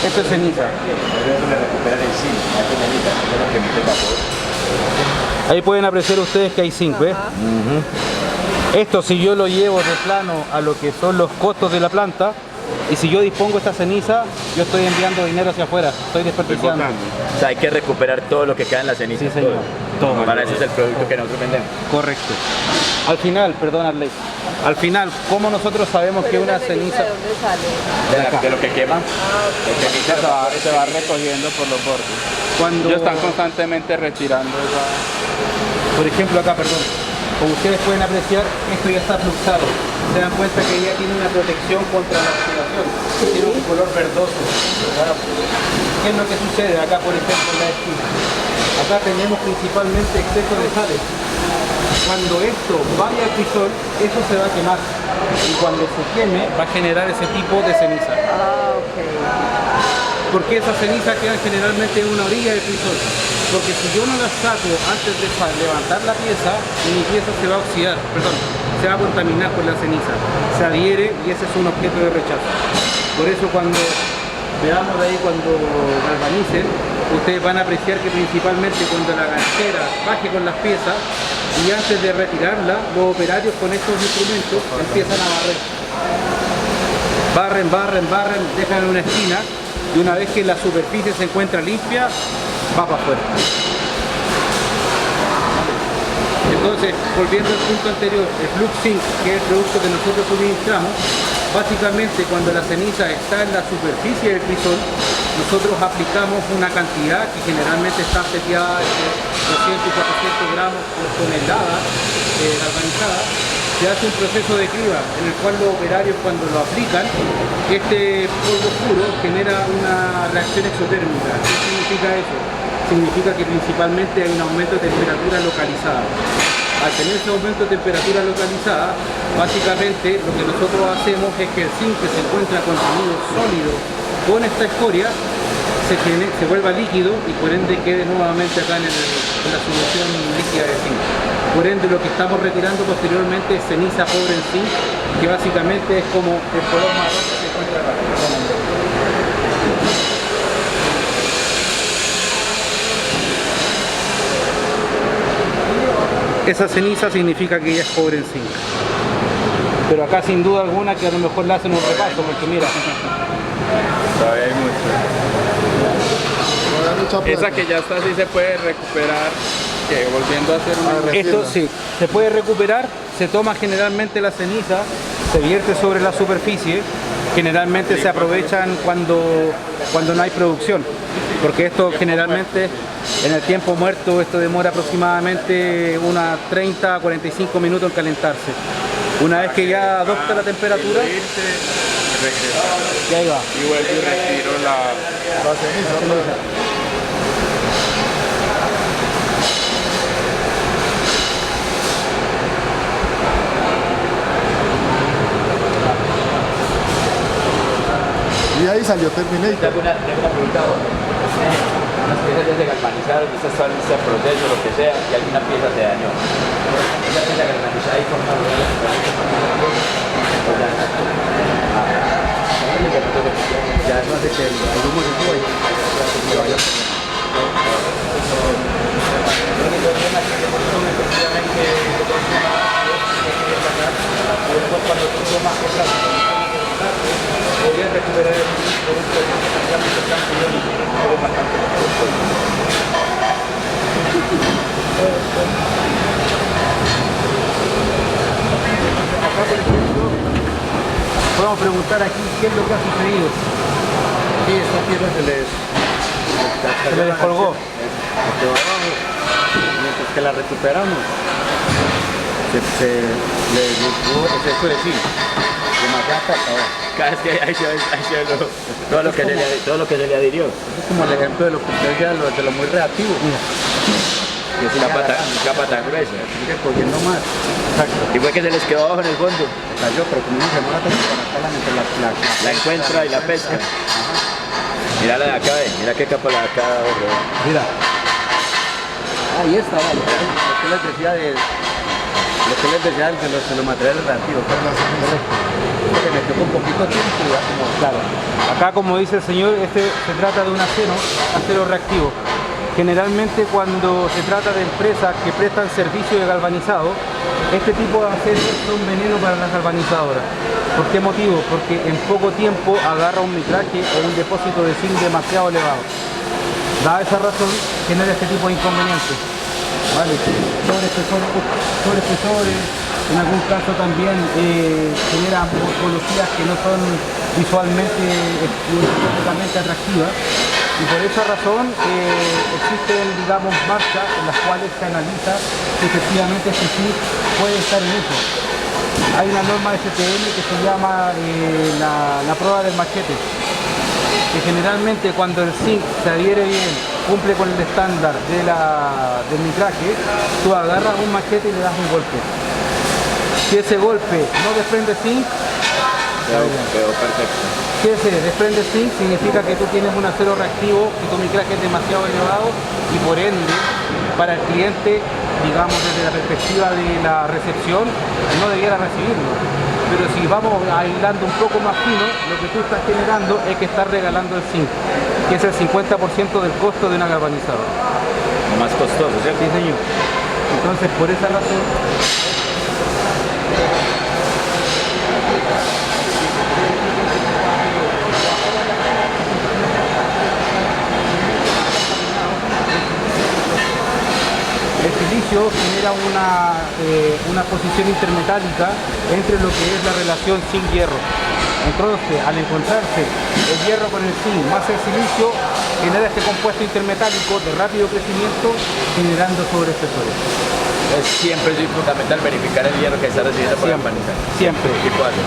Esto es ceniza. Eso le recupera el zinc, la ceniza, eso es lo que emite vapor. Ahí pueden apreciar ustedes que hay zinc, ¿ves? Esto, si yo lo llevo de plano a lo que son los costos de la planta, y si yo dispongo esta ceniza, yo estoy enviando dinero hacia afuera, estoy desperdiciando. O sea, hay que recuperar todo lo que queda en la ceniza. Sí, señor. Todo. Para eso es el producto que nosotros vendemos. Correcto. Al final, perdón Arley, al final, ¿cómo nosotros sabemos que una ceniza... ¿De dónde sale? De lo que quema, Se va recogiendo por los bordes. Cuando, Ellos están constantemente retirando esa... por ejemplo, acá, perdón, como ustedes pueden apreciar, esto ya está fluxado. Se dan cuenta que ya tiene una protección contra la oxidación. Tiene un color verdoso. ¿Qué es lo que sucede acá, por ejemplo, en la esquina? Acá tenemos principalmente exceso de sales. Cuando esto vaya al crisol, eso se va a quemar. Y cuando se queme, va a generar ese tipo de ceniza. Ah, ok. Porque esas cenizas quedan generalmente en una orilla del crisol. Porque si yo no las saco antes de levantar la pieza, mi pieza se va a oxidar, perdón, se va a contaminar con la ceniza. Se adhiere y ese es un objeto de rechazo. Por eso cuando veamos de ahí cuando galvanicen, ustedes van a apreciar que principalmente cuando la ganchera baje con las piezas y antes de retirarla, los operarios con estos instrumentos empiezan a barrer. Barren, dejan en una esquina y una vez que la superficie se encuentra limpia, va para afuera. Entonces, volviendo al punto anterior, el Flux Zinc, que es el producto que nosotros suministramos, básicamente cuando la ceniza está en la superficie del crisol, nosotros aplicamos una cantidad que generalmente está seteada entre 200 y 400 gramos por tonelada galvanizada. Se hace un proceso de criba en el cual los operarios cuando lo aplican, este polvo puro genera una reacción exotérmica. ¿Qué significa eso? Significa que principalmente hay un aumento de temperatura localizada. al tener ese aumento de temperatura localizada, básicamente lo que nosotros hacemos es que el zinc que se encuentra contenido sólido con esta escoria se vuelva líquido y por ende quede nuevamente acá en la solución líquida de zinc. Por ende lo que estamos retirando posteriormente es ceniza pobre en zinc, que básicamente es como el color marrón que se encuentra acá. Esa ceniza significa que ella es pobre en zinc. Pero acá sin duda alguna que a lo mejor le hacen un repaso, porque mira. Todavía hay mucho. Mucha plata. Esa que ya está así se puede recuperar, que volviendo a hacer una... Esto sí, se puede recuperar, se toma generalmente la ceniza, se vierte sobre la superficie, generalmente se aprovechan cuando no hay producción, porque esto generalmente en el tiempo muerto esto demora aproximadamente unas 30 a 45 minutos en calentarse. Una vez que ya adopta la temperatura, y ahí va. Y vuelvo y retiro la ceniza. Y ahí salió Terminator. Tengo una pregunta. Unas piezas ya se galvanizaron, ya está listo el proceso, lo que sea, y alguna pieza se dañó. Esa pieza galvanizada y forma Ya eso hace que el humo se suba y se vaya. podría recuperar el producto acá, por ejemplo, podemos preguntar aquí qué es lo que ha sucedido. Sí, esta piedra se le descolgó. Mientras que la recuperamos, se le dio exceso de zinc. Demasiada capa. Cada vez que hay todo lo que se le adhirió. Es como el ejemplo de lo que usted decía, de lo muy reactivo. Mira. Que es capa tan gruesa. Sigue cogiendo más. Exacto. Y fue que se les quedó abajo en el fondo. Cayó, pero como una semana para La encuentra y la pesca. Mira la de acá, mira qué capa la de acá. Mira. Ahí está, vale. Lo que les decía de los materiales reactivos. Se metió con poquito tiempo y ya como... Claro. Acá, como dice el señor, se trata de un acero reactivo. Generalmente cuando se trata de empresas que prestan servicio de galvanizado, este tipo de aceros son veneno para las galvanizadoras. ¿Por qué motivo? Porque en poco tiempo agarra un micraje o un depósito de zinc demasiado elevado. Dada esa razón, genera este tipo de inconvenientes. ¿Vale? Sobreespesores, en algún caso también genera morfologías que no son visualmente estéticamente atractivas. Y por esa razón existen, digamos, marcas en las cuales se analiza si efectivamente este zinc puede estar en uso. Hay una norma STM que se llama la prueba del machete, que generalmente cuando el zinc se adhiere bien, cumple con el estándar del micraje, tú agarras un machete y le das un golpe. Si ese golpe no desprende zinc, Quedó perfecto. si ese desprende zinc, significa que tú tienes un acero reactivo y tu micraje es demasiado elevado y por ende, para el cliente, digamos desde la perspectiva de la recepción, no debiera recibirlo. Pero si vamos aislando un poco más fino, lo que tú estás generando es que estás regalando el zinc, que es el 50% del costo de una galvanizadora. Lo más costoso, ¿cierto? Sí, señor. Entonces, por esa razón... El silicio genera una posición intermetálica entre lo que es la relación zinc-hierro. Entonces, al encontrarse el hierro con el zinc más el silicio, genera este compuesto intermetálico de rápido crecimiento, generando sobreespesores. Siempre es fundamental verificar el hierro que está recibiendo por la galvanizar. Siempre. ¿Qué puede hacer?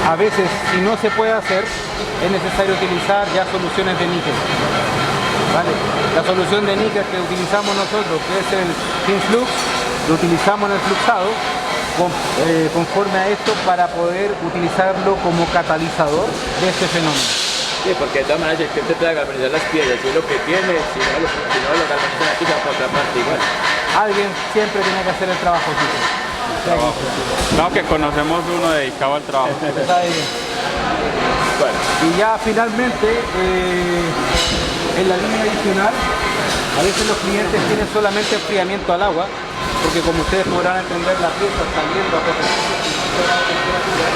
A veces, si no se puede hacer, es necesario utilizar ya soluciones de níquel. ¿Vale? La solución de níquel que utilizamos nosotros, que es el Thin Flux, Lo utilizamos en el fluxado conforme a esto para poder utilizarlo como catalizador de este fenómeno. Sí, porque de todas maneras el cliente puede galvanizar las piezas, si es lo que tiene, si no lo galvanizan aquí, se va para otra parte igual. Alguien siempre tiene que hacer el trabajo. No, que conocemos uno dedicado al trabajo. Bueno, Y ya finalmente, en la línea adicional, a veces los clientes tienen solamente enfriamiento al agua, porque como ustedes podrán entender, la pieza saliendo a 450 grados de temperatura,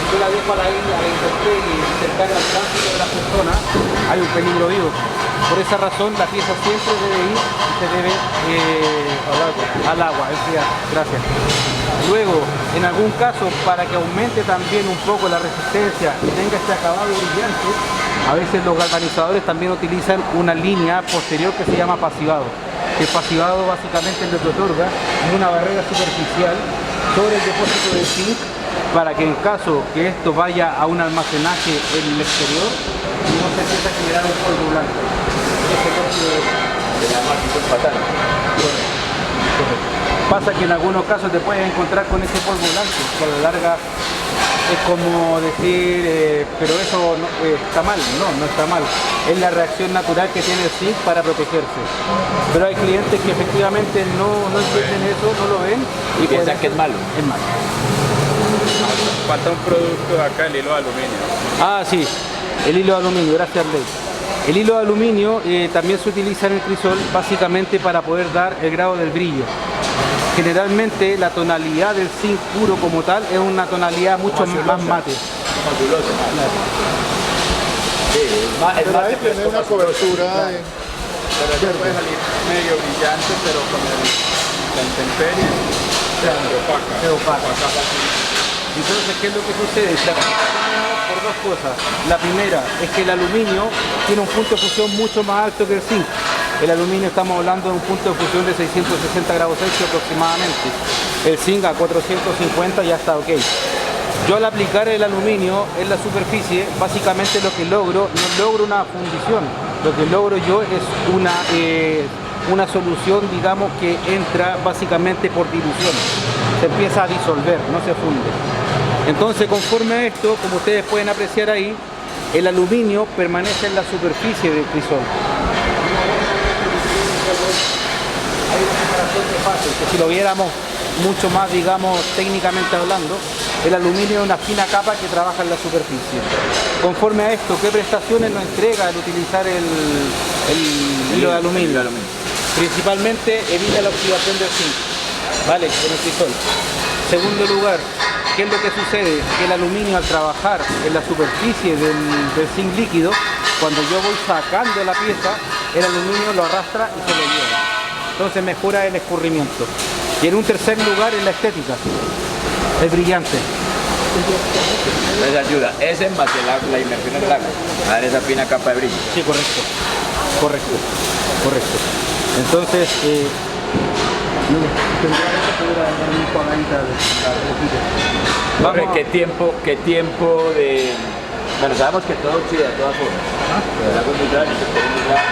yo la dejo a la intemperie cercana al tránsito de las personas, hay un peligro vivo. Por esa razón la pieza siempre debe ir y se debe al agua, enfriar. Gracias. Luego, en algún caso, para que aumente también un poco la resistencia y tenga este acabado brillante, a veces los galvanizadores también utilizan una línea posterior que se llama pasivado. El pasivado básicamente es lo que otorga una barrera superficial sobre el depósito de zinc para que en caso que esto vaya a un almacenaje en el exterior no se empiece a generar un polvo blanco. se llama aquí patán. Pasa que en algunos casos te puedes encontrar con ese polvo blanco, que a la larga es como decir, pero eso no, está mal. No está mal. Es la reacción natural que tiene el zinc para protegerse. Pero hay clientes que efectivamente no entienden eso, no lo ven Y piensan que es malo. Es malo. Falta un producto de acá, el hilo de aluminio. Ah, sí, el hilo de aluminio, gracias Ley. El hilo de aluminio también se utiliza en el crisol básicamente para poder dar el grado del brillo. Generalmente la tonalidad del zinc puro como tal es una tonalidad mucho más mate. Fabuloso. Sí, es Pero ahí mate, pero es tiene como una cobertura en Pero eso puede salir medio brillante, pero con la intemperie se opaca. Entonces, ¿qué es lo que sucede? Se aplica por dos cosas. La primera es que el aluminio tiene un punto de fusión mucho más alto que el zinc. El aluminio estamos hablando de un punto de fusión de 660 grados Celsius aproximadamente. El zinc a 450 ya está ok. Yo al aplicar el aluminio en la superficie, básicamente lo que logro, no logro una fundición. Lo que logro yo es una solución, digamos, que entra básicamente por dilución. Se empieza a disolver, no se funde. Entonces, conforme a esto, como ustedes pueden apreciar ahí, el aluminio permanece en la superficie del crisol. Hay una separación de fases, que si lo viéramos mucho más, digamos, técnicamente hablando, el aluminio es una fina capa que trabaja en la superficie. Conforme a esto, ¿qué prestaciones nos entrega el utilizar el hilo de aluminio? Principalmente evita la oxidación del zinc, ¿vale? En el crisol. Segundo lugar, ¿qué es lo que sucede? Que el aluminio al trabajar en la superficie del zinc líquido, cuando yo voy sacando la pieza, el aluminio lo arrastra y se lo lleva. Entonces mejora el escurrimiento. Y en un tercer lugar es la estética, es brillante. les ayuda. Ese más la inmersión en el agua, a dar esa fina capa de brillo. Sí, correcto. Entonces, Jorge, ¿qué tiempo de...? Bueno, sabemos que todo oxida de todas formas. El agua es muy grande, se puede muy grande.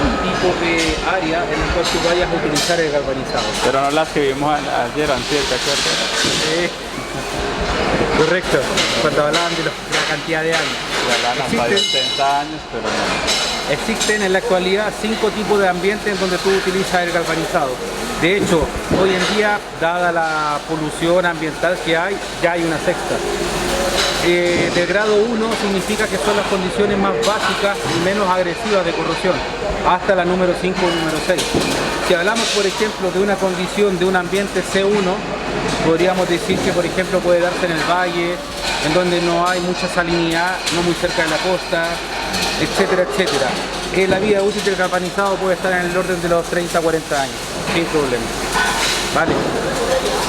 el tipo de área en el cual tú vayas a utilizar el galvanizado. Pero no las que vimos ayer, antes, ¿te acuerdas? Correcto, cuando hablaban de la cantidad de años. Hasta de 80 años, pero no. Existen en la actualidad 5 tipos de ambientes en donde tú utilizas el galvanizado. De hecho, hoy en día, dada la polución ambiental que hay, ya hay una sexta. Del grado 1 significa que son las condiciones más básicas y menos agresivas de corrosión, hasta la número 5 o número 6. Si hablamos, por ejemplo, de una condición de un ambiente C1, podríamos decir que, por ejemplo, puede darse en el valle, en donde no hay mucha salinidad, no muy cerca de la costa, etcétera, etcétera. La vida útil del galvanizado puede estar en el orden de los 30 a 40 años, sin problema. ¿Vale?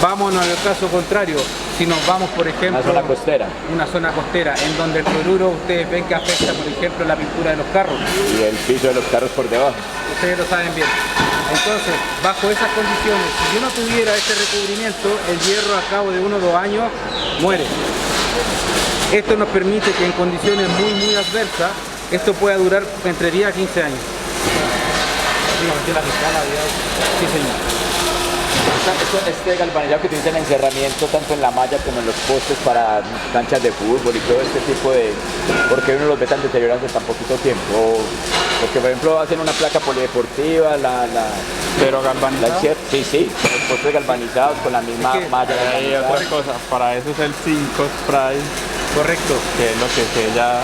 Vámonos al caso contrario. Si nos vamos, por ejemplo, Una zona costera. una zona costera, en donde el cloruro ustedes ven que afecta, por ejemplo, la pintura de los carros. Y el piso de los carros por debajo. Ustedes lo saben bien. Entonces, bajo esas condiciones, si yo no tuviera este recubrimiento, el hierro a cabo de 1 o 2 años muere. Esto nos permite que en condiciones muy adversas, esto pueda durar entre 10 a 15 años. Sí, señor. Este galvanizado que utiliza el encerramiento tanto en la malla como en los postes para canchas de fútbol y todo este tipo de... porque uno los ve tan deteriorados en tan poquito tiempo. Porque por ejemplo hacen una placa polideportiva, Pero galvanizado. sí, con los postes galvanizados, con la misma malla Hay galvanizada. otra cosa, para eso es el 5 spray, Correcto. que es lo que sella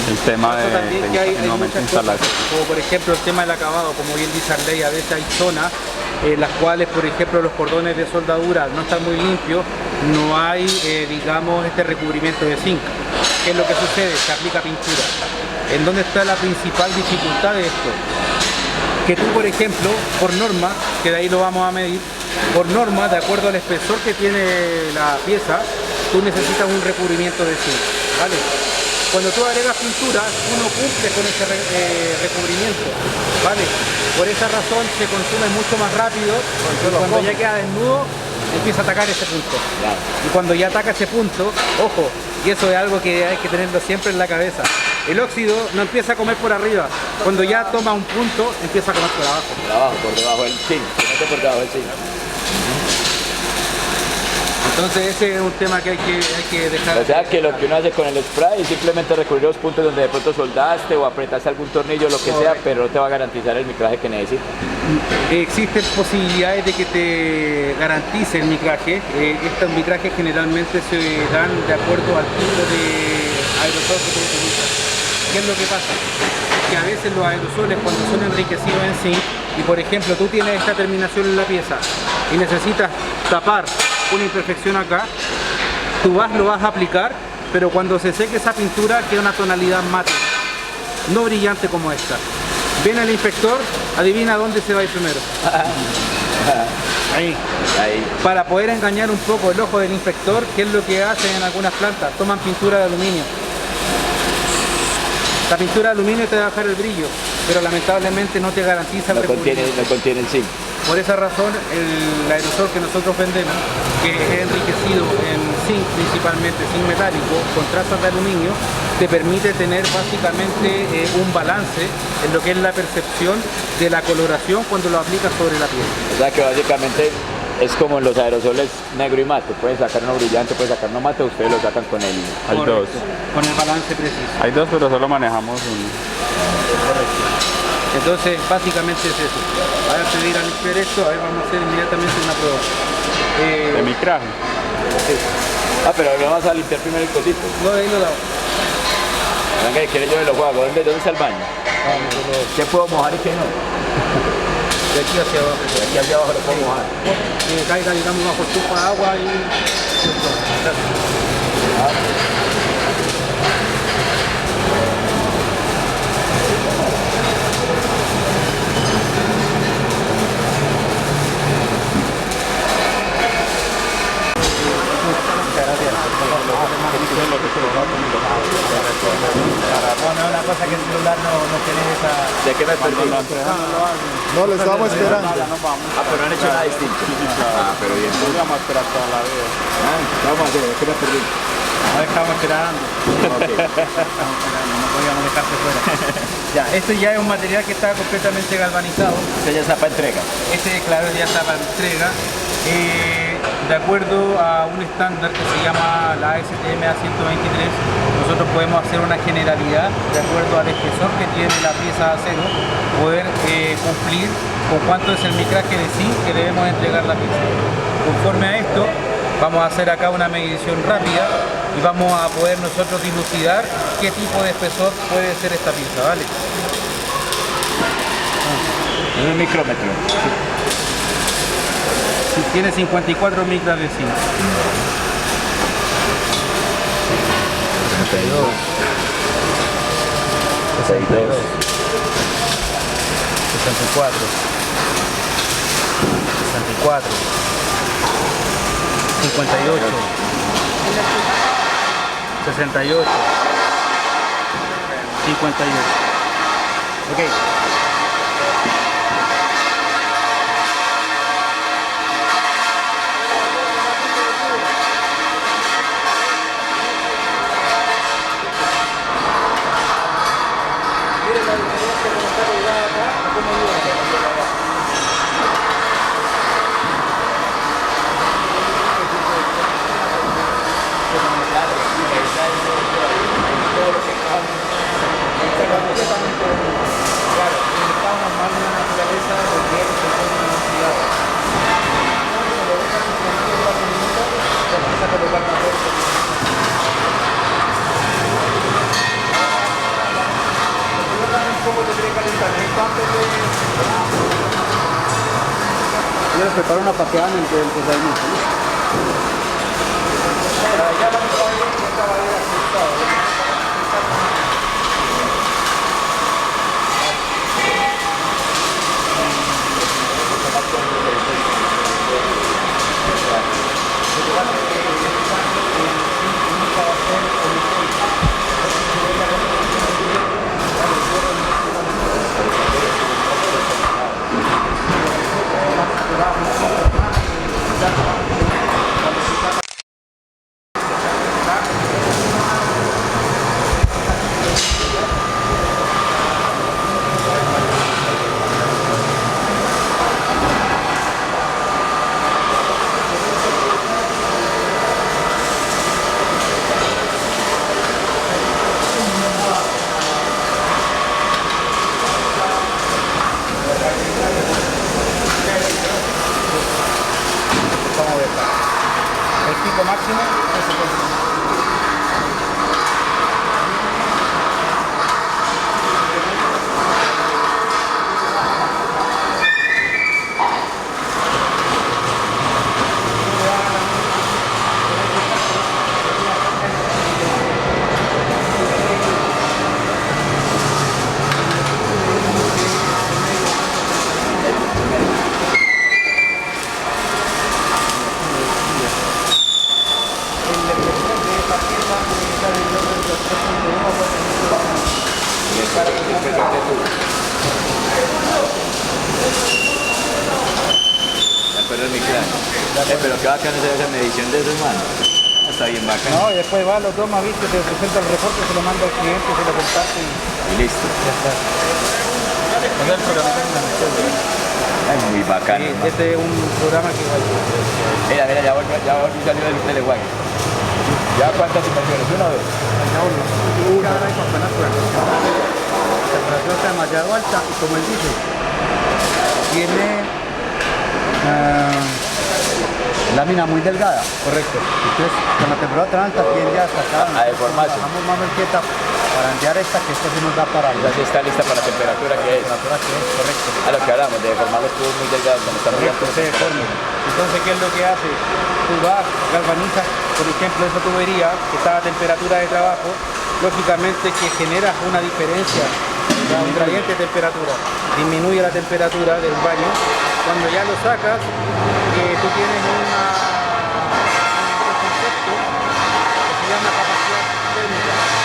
el tema Eso también que hay nuevamente muchas cosas, instalación. como por ejemplo el tema del acabado, como bien dice Arley, a veces hay zonas en las cuales, por ejemplo, los cordones de soldadura no están muy limpios, no hay, digamos, este recubrimiento de zinc. ¿Qué es lo que sucede? Se aplica pintura. ¿En dónde está la principal dificultad de esto? Que tú, por ejemplo, por norma, que de ahí lo vamos a medir, por norma, de acuerdo al espesor que tiene la pieza, tú necesitas un recubrimiento de zinc, ¿vale? Cuando tú agregas pintura, uno cumple con ese recubrimiento, ¿vale? Por esa razón se consume mucho más rápido y cuando ya queda desnudo, empieza a atacar ese punto. Y cuando ya ataca ese punto, ojo, y eso es algo que hay que tenerlo siempre en la cabeza, el óxido no empieza a comer por arriba, cuando ya toma un punto, empieza a comer por abajo. Por abajo, por debajo del zinc, se mete por debajo del zinc. Entonces ese es un tema que hay que dejar. O sea que lo que uno hace con el spray es simplemente recubrir los puntos donde de pronto soldaste o apretaste algún tornillo, lo que sea, pero no te va a garantizar el micraje que necesitas. Existen posibilidades de que te garantice el micraje. Estos micrajes generalmente se dan de acuerdo al tipo de aerosol que tú utilizas. ¿Qué es lo que pasa? Que a veces los aerosoles, cuando son enriquecidos en zinc, y por ejemplo tú tienes esta terminación en la pieza y necesitas tapar una imperfección acá, tú lo vas a aplicar, pero cuando se seque esa pintura queda una tonalidad mate, no brillante como esta. Ven al inspector, adivina dónde se va a ir primero. Ahí. Para poder engañar un poco el ojo del inspector, ¿qué es lo que hacen en algunas plantas? Toman pintura de aluminio. La pintura de aluminio te va a bajar el brillo, pero lamentablemente no te garantiza el recubrimiento. No contiene el zinc. Por esa razón, el aerosol que nosotros vendemos, que es enriquecido en zinc principalmente, zinc metálico, con trazas de aluminio, te permite tener básicamente un balance en lo que es la percepción de la coloración cuando lo aplicas sobre la piel. O sea que básicamente es como en los aerosoles negro y mate, pueden sacar uno brillante, pueden sacar uno mate, ustedes lo sacan con el... Hay dos. Con el balance preciso. Hay dos, pero solo manejamos uno. Entonces, básicamente es eso. Ahora pedir al ver esto, a ver, vamos a hacer inmediatamente una prueba. De micraje. Ah, pero lo vamos a limpiar primero el cosito. No, de ahí lo damos. Venga, que quiere yo me lo juego. ¿Dónde está el baño? ¿Qué puedo mojar y qué no? De aquí hacia abajo. De aquí hacia abajo lo puedo mojar. Que caiga, digamos, bajo el tubo de agua y... No, una cosa que el celular no tiene esa... ¿De qué me perdí? No, le estábamos esperando. Ah, pero no han hecho nada distinto. Ah, pero bien. Vamos a esperar toda la vida. Vamos a hacer, ¿de qué me perdí? No estábamos esperando. No podíamos dejarse fuera. Ya, este ya es un material que está completamente galvanizado. Usted ya está para entrega. Este, claro, ya está para entrega. De acuerdo a un estándar que se llama la ASTM A123, nosotros podemos hacer una generalidad de acuerdo al espesor que tiene la pieza de acero, poder cumplir con cuánto es el micraje de zinc que debemos entregar la pieza. Conforme a esto, vamos a hacer acá una medición rápida y vamos a poder nosotros dilucidar qué tipo de espesor puede ser esta pieza, ¿vale? Es un micrómetro. Tiene 54 micras de zinc. 62. 62. 64. 64. 58. 68. 58. Ok. Yo les preparo una paqueada en el procedimiento. El pico máximo. Pero qué bacano esa medición de esos manos. Está bien bacano. No, y después va, lo toma, viste, te presenta el reporte, se lo manda al cliente, se lo comparte Y listo. ya está. Es muy bacano. Sí, este es un programa que va a Mira, ya volvió salió del teleguaje. ¿Ya cuántas inversiones? ¿Una o dos? Una hora de campeonato. La temperatura está demasiado alta y como él dice, tiene lámina muy delgada. correcto. Entonces, con la temperatura tan alta tiende a sacar. A deformarse. Bajamos más quieta para enviar esta, que esta sí nos da para Esa sí está lista para la temperatura que es. correcto. A lo que hablamos, de deformar los tubos muy delgados cuando están muy altos. Se deforma. Entonces, ¿qué es lo que hace? Tú vas, galvanizas, por ejemplo, esa tubería que está a temperatura de trabajo, lógicamente que generas una diferencia, un gradiente de temperatura, disminuye la temperatura del baño. Cuando ya lo sacas, tú tienes un concepto que se llama capacidad térmica.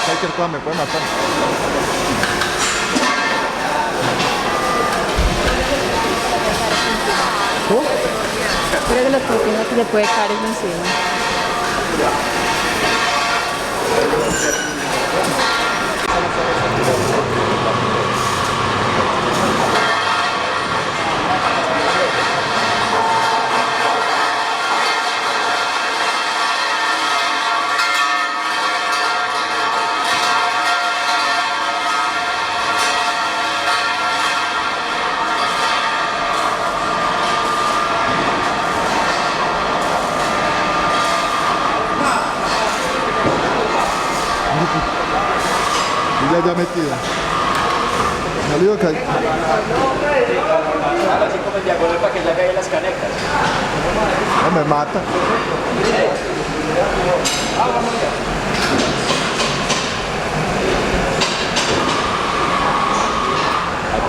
cualquier cosa me puede matar. Pero de los proteínas que le puede caer eso encima. Y ya metida. No digo que hay... Así como el diagonal para que le haga ahí las canecas. No me mata.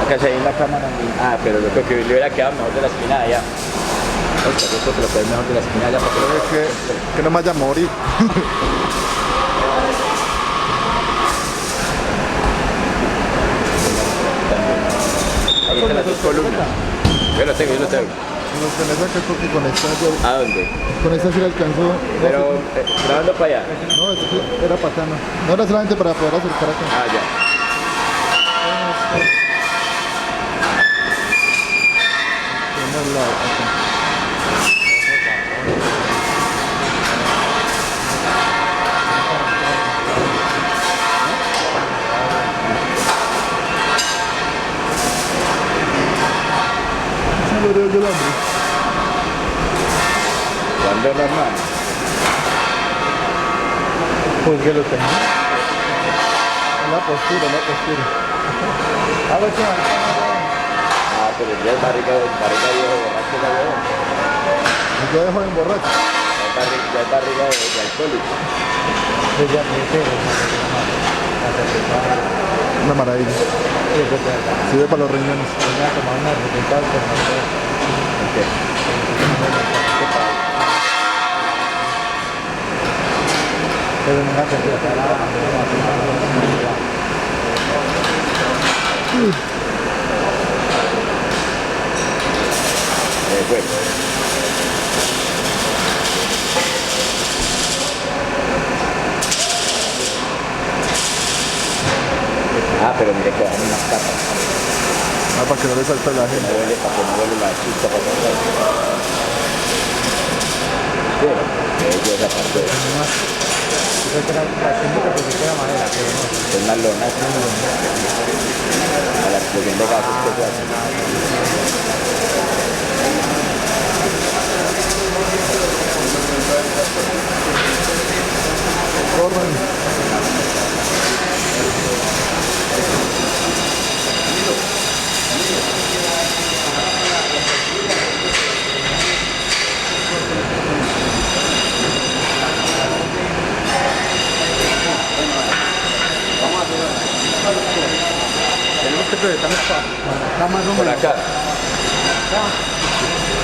Acá se ve en la cámara. Ah, pero yo creo que le hubiera quedado mejor de la esquina de allá. Yo creo que lo que es mejor de la esquina de allá para que lo Es que no me vaya a morir. Ahí están las dos columnas. Yo lo tengo. Con esa que creo que con esta yo... ¿A dónde? Con esta sí la alcanzó. Pero grabando para allá. No, es que era patana. No era solamente para poder acercar acá. Ah, ya. Tenemos la... acá. Yo la abrí. ¿Cuándo es normal? Pues que lo tengo. La postura. A ver, chaval. Ah, pero ya es barriga viejo borracho la huevón. Yo dejo en borracho. Ya es barriga de alcohólico. Una maravilla. Sirve para los riñones. Bueno. Ah, pero mire que bajan unas capas. Ah, para que no le salte la gente. Para que no duele la chucha para pasar. Sí, esa parte. Es más lona. A la explosión de gases que se hace. Tenemos que proyectarnos acá más o Por menos. acá.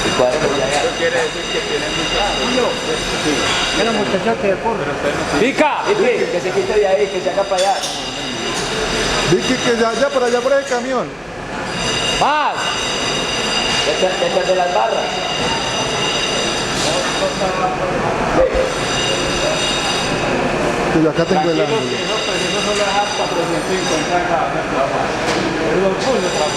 El cuadro lo ya. Eso quiere decir que tienen mucha... Mira muchacha que corre. ¡Pica! Que se quite de ahí, que se haga para allá. Vicky, que ya por allá por el camión. ¡Más! Detrás de las barras. Que yo acá tengo el ángulo. No solo es hasta 350 grados. Es lo tuyo para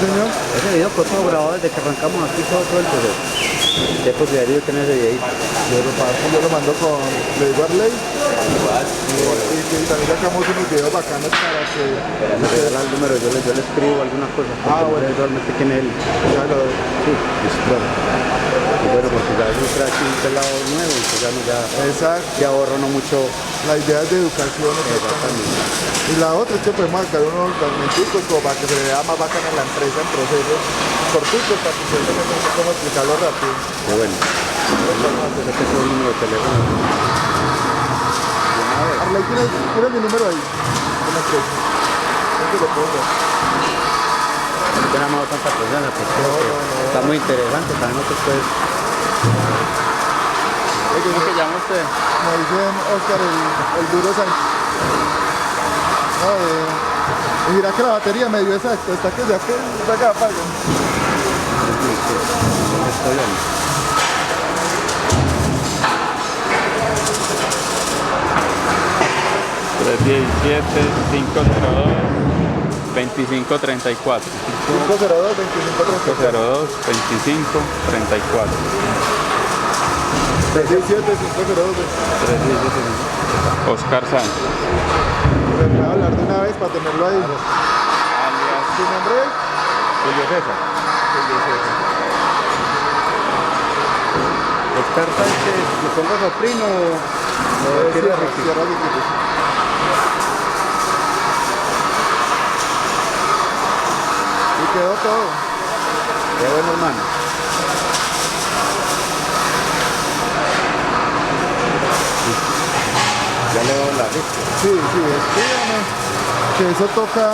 señor. Ese video fue todo grabado desde que arrancamos aquí todo el proceso. ¿Qué posibilidad de tener ese videito? Yo lo mando con le digo a Arley. Y también sacamos unos videos bacanos para que... Me regala el número, yo le escribo algunas cosas. Bueno. Realmente quién es él. Claro. Sí, es bueno. Y bueno, porque ya es un crack y un pelado nuevo, y ya Exacto. ya ahorro no mucho. La idea es de educación. Exactamente. Y la otra es que podemos sacar unos fragmenticos como para que se vea más bacana la empresa en procesos cortitos para que ustedes tengan cómo explicarlo rápido. Qué bueno. Este es el número de teléfono. Arley, ¿tienes mi número ahí? En la empresa. Este lo pongo. No tenemos tanta persona, pues está muy interesante para nosotros, pues. ¿Cómo se llama usted? Me dicen Oscar el duro Sánchez. No, y mira que la batería me dio exacto, está que ya que acá apaga. Estoy bien. $317-502-2534. 502 25 502 2534. 317 502. Oscar Sánchez. Me voy a hablar de una vez para tenerlo ahí. Alias ¿Tu nombre es? Julio César. Oscar Sánchez, ¿le pongo soprino o Cierra de equipos. Y quedó todo. Qué bueno, hermano. Ya le doy la lista. Sí, escríbame. Que eso toca.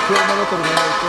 Sí, no lo terminé esto.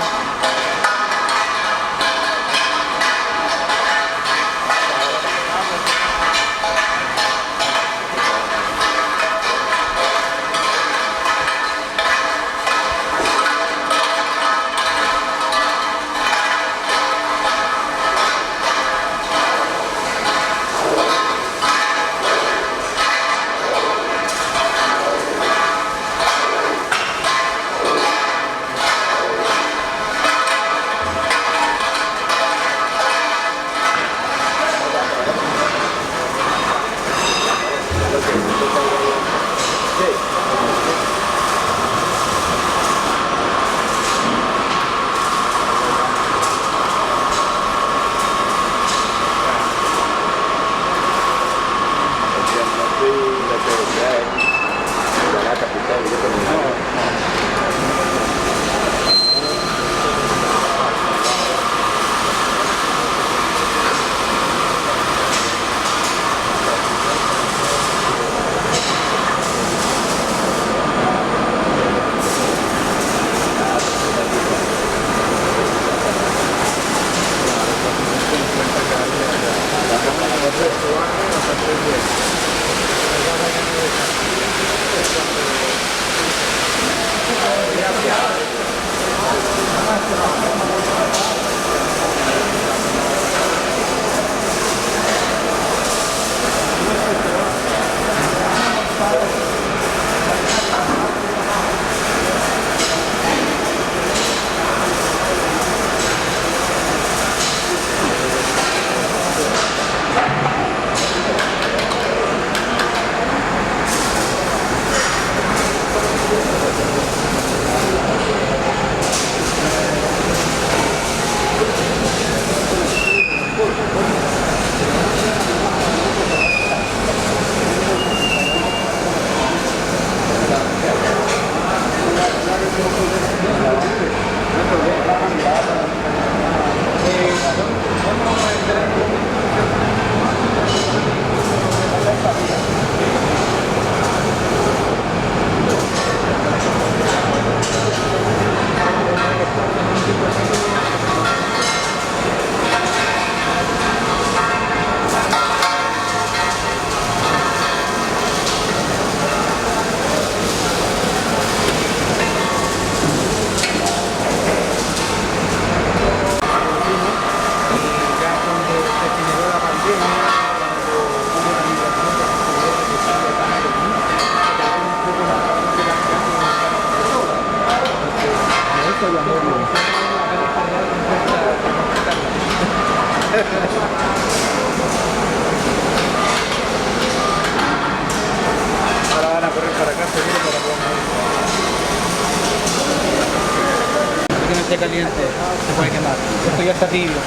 caliente se puede quemar. Esto ya está tibio.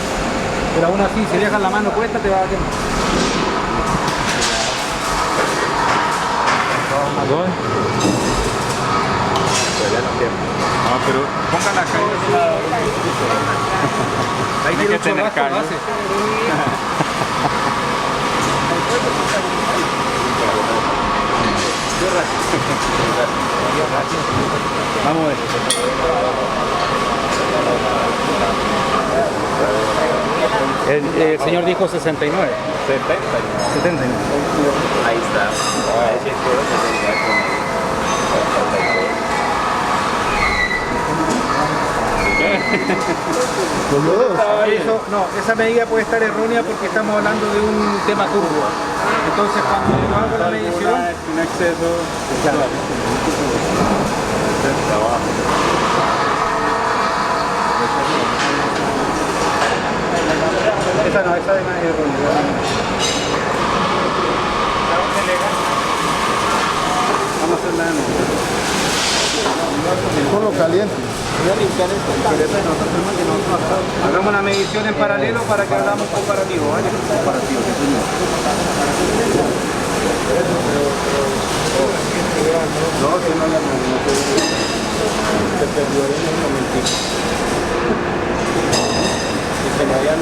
Pero aún así, si dejas la mano puesta, te va a quemar. No, pero ponga la calle de lado. Ahí Tiene tiene que un tener chorrasco, callo. lo hace. Vamos a ver. El señor dijo 69. 79. Ahí está. Ahí sí Eso, no, esa medida puede estar errónea porque estamos hablando de un tema turbo. Entonces cuando yo hago la medición, Un exceso. esa no, esa es errónea. Vamos a hacerla de nuevo. Con lo caliente. Hagamos una medición en paralelo para que hagamos comparativo, ¿vale? Comparativo, sí, señor. No, si no, se perdió en un momentito. Y se me había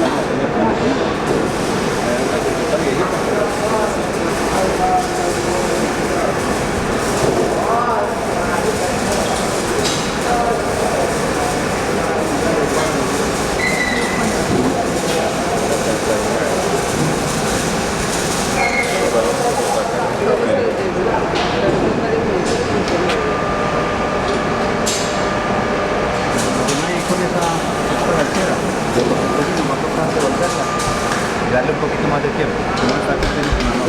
darle un poquito más de tiempo.